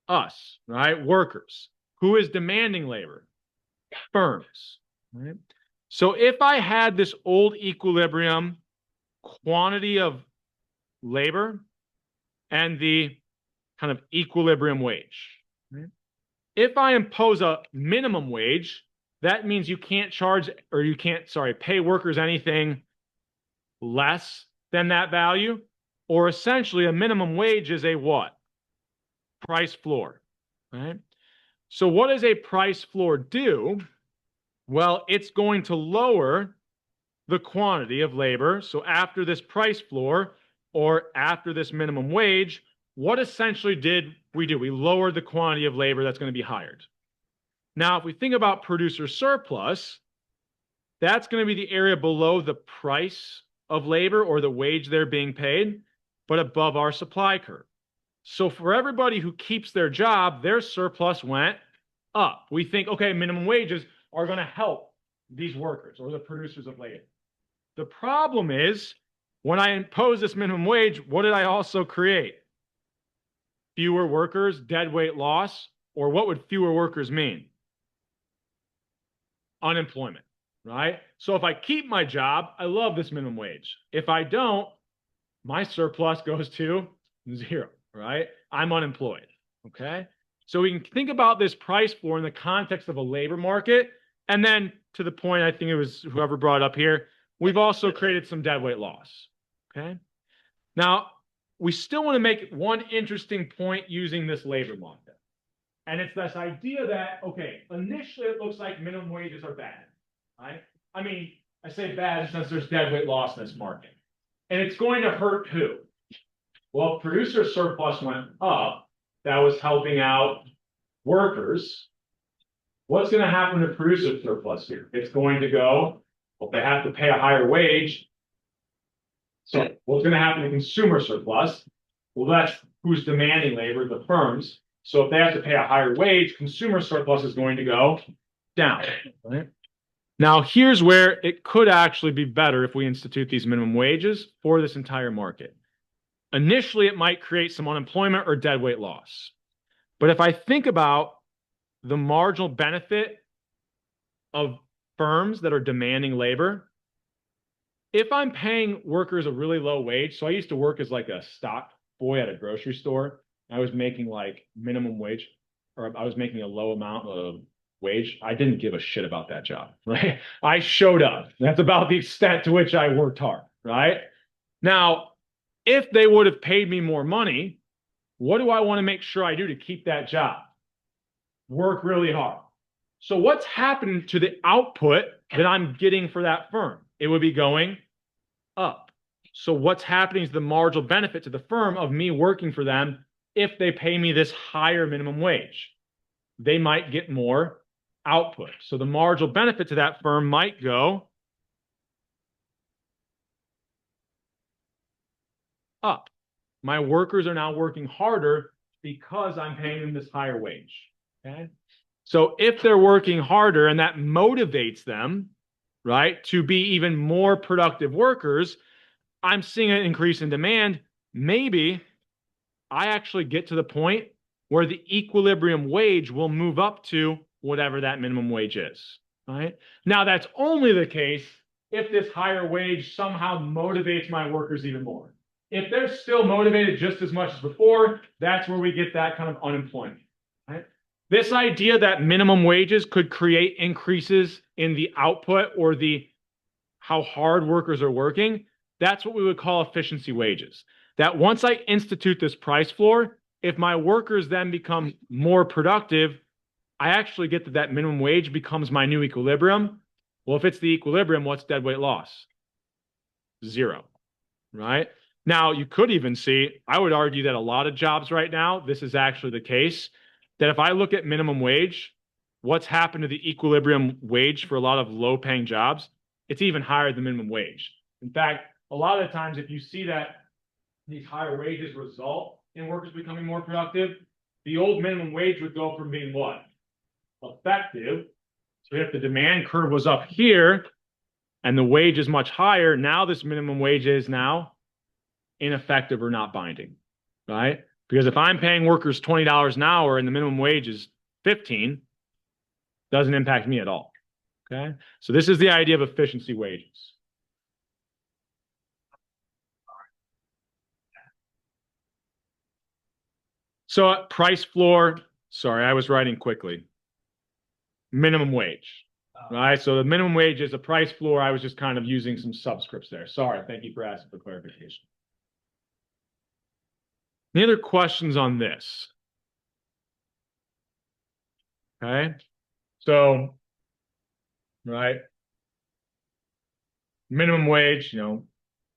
Us, right? Workers. Who is demanding labor? Firms, right? So if I had this old equilibrium quantity of labor and the kind of equilibrium wage, right? If I impose a minimum wage, that means you can't charge or you can't, pay workers anything less than that value, or essentially a minimum wage is a what? Price floor, right? So what does a price floor do? Well, it's going to lower the quantity of labor. So after this price floor or after this minimum wage, what essentially did we do? We lowered the quantity of labor that's going to be hired. Now, if we think about producer surplus, that's going to be the area below the price of labor or the wage they're being paid, but above our supply curve. So for everybody who keeps their job, their surplus went up. We think, okay, minimum wages are going to help these workers or the producers of labor. The problem is when I impose this minimum wage, what did I also create? Fewer workers, deadweight loss, or what would fewer workers mean? Unemployment, right? So if I keep my job, I love this minimum wage. If I don't, my surplus goes to zero, right? I'm unemployed, okay? So we can think about this price floor in the context of a labor market. And then to the point, I think it was whoever brought it up here, we've also created some deadweight loss, okay? Now, we still want to make one interesting point using this labor market. And it's this idea that, okay, initially it looks like minimum wages are bad, right? I mean, I say bad since there's deadweight loss in this market. And it's going to hurt who? Well, producer surplus went up. That was helping out workers. What's going to happen to producer surplus here? It's going to go, well, they have to pay a higher wage. So what's going to happen to consumer surplus? Well, that's who's demanding labor, the firms. So if they have to pay a higher wage, consumer surplus is going to go down. Right? Now, here's where it could actually be better if we institute these minimum wages for this entire market. Initially, it might create some unemployment or deadweight loss. But if I think about the marginal benefit of firms that are demanding labor, if I'm paying workers a really low wage, so I used to work as like a stock boy at a grocery store. I was making like minimum wage, or I was making a low amount of wage. I didn't give a shit about that job, right? I showed up. That's about the extent to which I worked hard, right? Now, if they would have paid me more money, what do I want to make sure I do to keep that job? Work really hard. So what's happened to the output that I'm getting for that firm? It would be going up. So what's happening is the marginal benefit to the firm of me working for them if they pay me this higher minimum wage. They might get more output. So the marginal benefit to that firm might go up. My workers are now working harder because I'm paying them this higher wage. Okay. So if they're working harder and that motivates them, right, to be even more productive workers, I'm seeing an increase in demand. Maybe I actually get to the point where the equilibrium wage will move up to whatever that minimum wage is, right? Now, that's only the case if this higher wage somehow motivates my workers even more. If they're still motivated just as much as before, that's where we get that kind of unemployment, right? This idea that minimum wages could create increases in the output or the how hard workers are working, that's what we would call efficiency wages. That once I institute this price floor, if my workers then become more productive, I actually get that minimum wage becomes my new equilibrium. Well, if it's the equilibrium, what's deadweight loss? Zero, right? Now, you could even see, I would argue that a lot of jobs right now, this is actually the case, that if I look at minimum wage, what's happened to the equilibrium wage for a lot of low-paying jobs? It's even higher than minimum wage. In fact, a lot of the times, if you see that these higher wages result in workers becoming more productive, the old minimum wage would go from being what? Effective. So if the demand curve was up here and the wage is much higher, now this minimum wage is now ineffective or not binding, right? Because if I'm paying workers $20 an hour and the minimum wage is 15, doesn't impact me at all. Okay. So this is the idea of efficiency wages. So at price floor, sorry, I was writing quickly. Minimum wage, right? So the minimum wage is a price floor. I was just kind of using some subscripts there. Sorry. Thank you for asking for clarification. Any other questions on this? Okay. So, right. Minimum wage,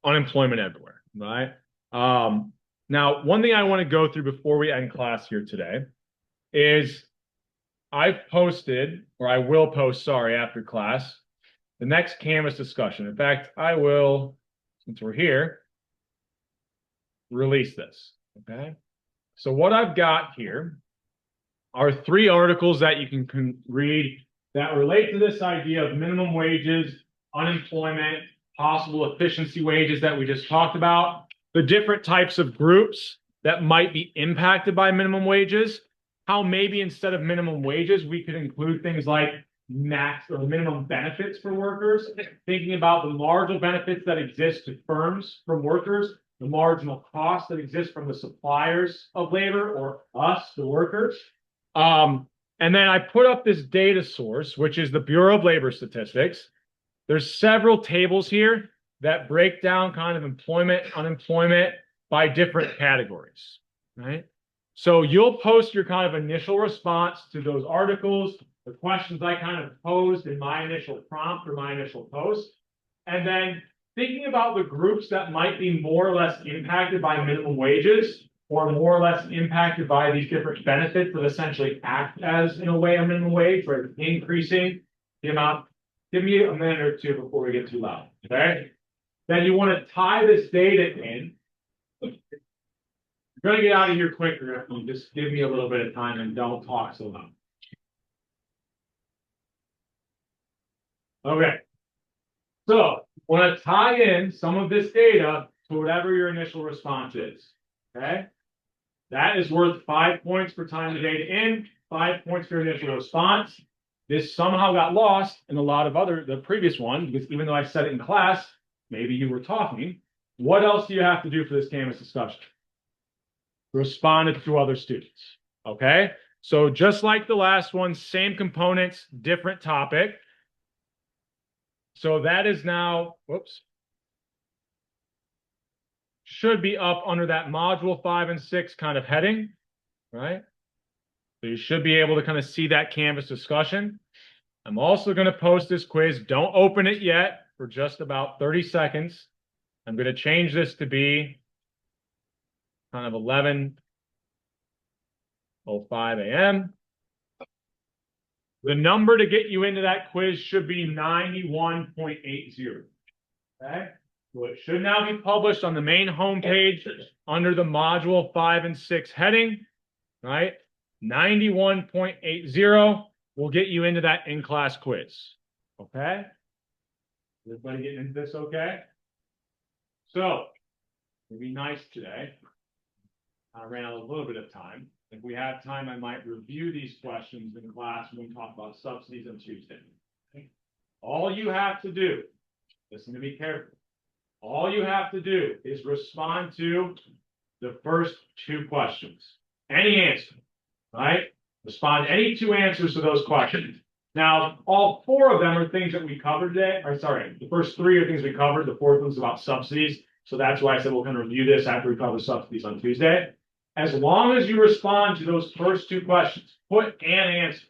unemployment everywhere, right? Now, one thing I want to go through before we end class here today is I've posted, or I will post, sorry, after class, the next Canvas discussion. In fact, I will, since we're here, release this, okay? So what I've got here are 3 articles that you can read that relate to this idea of minimum wages, unemployment, possible efficiency wages that we just talked about, the different types of groups that might be impacted by minimum wages, how maybe instead of minimum wages, we could include things like max or minimum benefits for workers, thinking about the marginal benefits that exist to firms from workers, the marginal costs that exist from the suppliers of labor or us, the workers. And then I put up this data source, which is the Bureau of Labor Statistics. There's several tables here that break down kind of employment, unemployment by different categories, right? So you'll post your kind of initial response to those articles, the questions I kind of posed in my initial prompt or my initial post, and then thinking about the groups that might be more or less impacted by minimum wages or more or less impacted by these different benefits that essentially act as, in a way, a minimum wage, right? Increasing the amount. Give me a minute or two before we get too loud, okay? Then you want to tie this data in. You're going to get out of here quicker if you just give me a little bit of time and don't talk so loud. Okay. So, want to tie in some of this data to whatever your initial response is, okay? That is worth 5 points for tying the data in, 5 points for your initial response. This somehow got lost in a lot of the previous one, because even though I said it in class, maybe you were talking. What else do you have to do for this Canvas discussion? Respond to other students, okay? So just like the last one, same components, different topic. So that is now, whoops, should be up under that module 5 and 6 kind of heading, right? So you should be able to kind of see that Canvas discussion. I'm also going to post this quiz. Don't open it yet for just about 30 seconds. I'm going to change this to be kind of 11:05 a.m. The number to get you into that quiz should be 91.80. Okay? So it should now be published on the main homepage under the module 5 and 6 heading, right? 91.80 will get you into that in-class quiz. Okay? Everybody getting into this okay? So, it'd be nice today. I ran out a little bit of time. If we have time, I might review these questions in class when we talk about subsidies on Tuesday. Okay? All you have to do, listen to me carefully. All you have to do is respond to the first 2 questions. Any answer, right? Respond to any 2 answers to those questions. Now, all 4 of them are things that we covered today. Or sorry, the first 3 are things we covered. The 4th one's about subsidies. So that's why I said we'll kind of review this after we cover subsidies on Tuesday. As long as you respond to those first 2 questions, put an answer,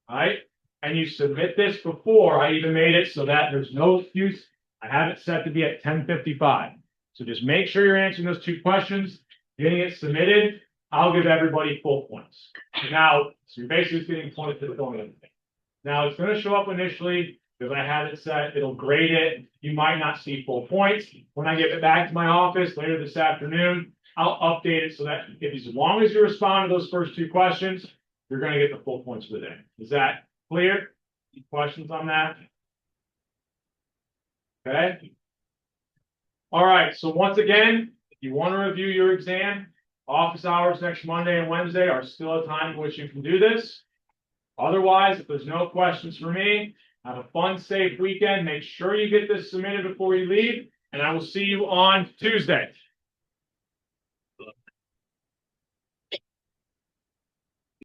right? And you submit this before I even made it so that there's no excuse. I have it set to be at 10:55. So just make sure you're answering those 2 questions, getting it submitted. I'll give everybody full points. Now, so you're basically just getting points for the phone and everything. Now it's going to show up initially because I have it set. It'll grade it. You might not see full points. When I get it back to my office later this afternoon, I'll update it so that as long as you respond to those first 2 questions, you're going to get the full points for the day. Is that clear? Any questions on that? Okay. All right. So once again, if you want to review your exam, office hours next Monday and Wednesday are still a time in which you can do this. Otherwise, if there's no questions for me, have a fun, safe weekend. Make sure you get this submitted before you leave, and I will see you on Tuesday.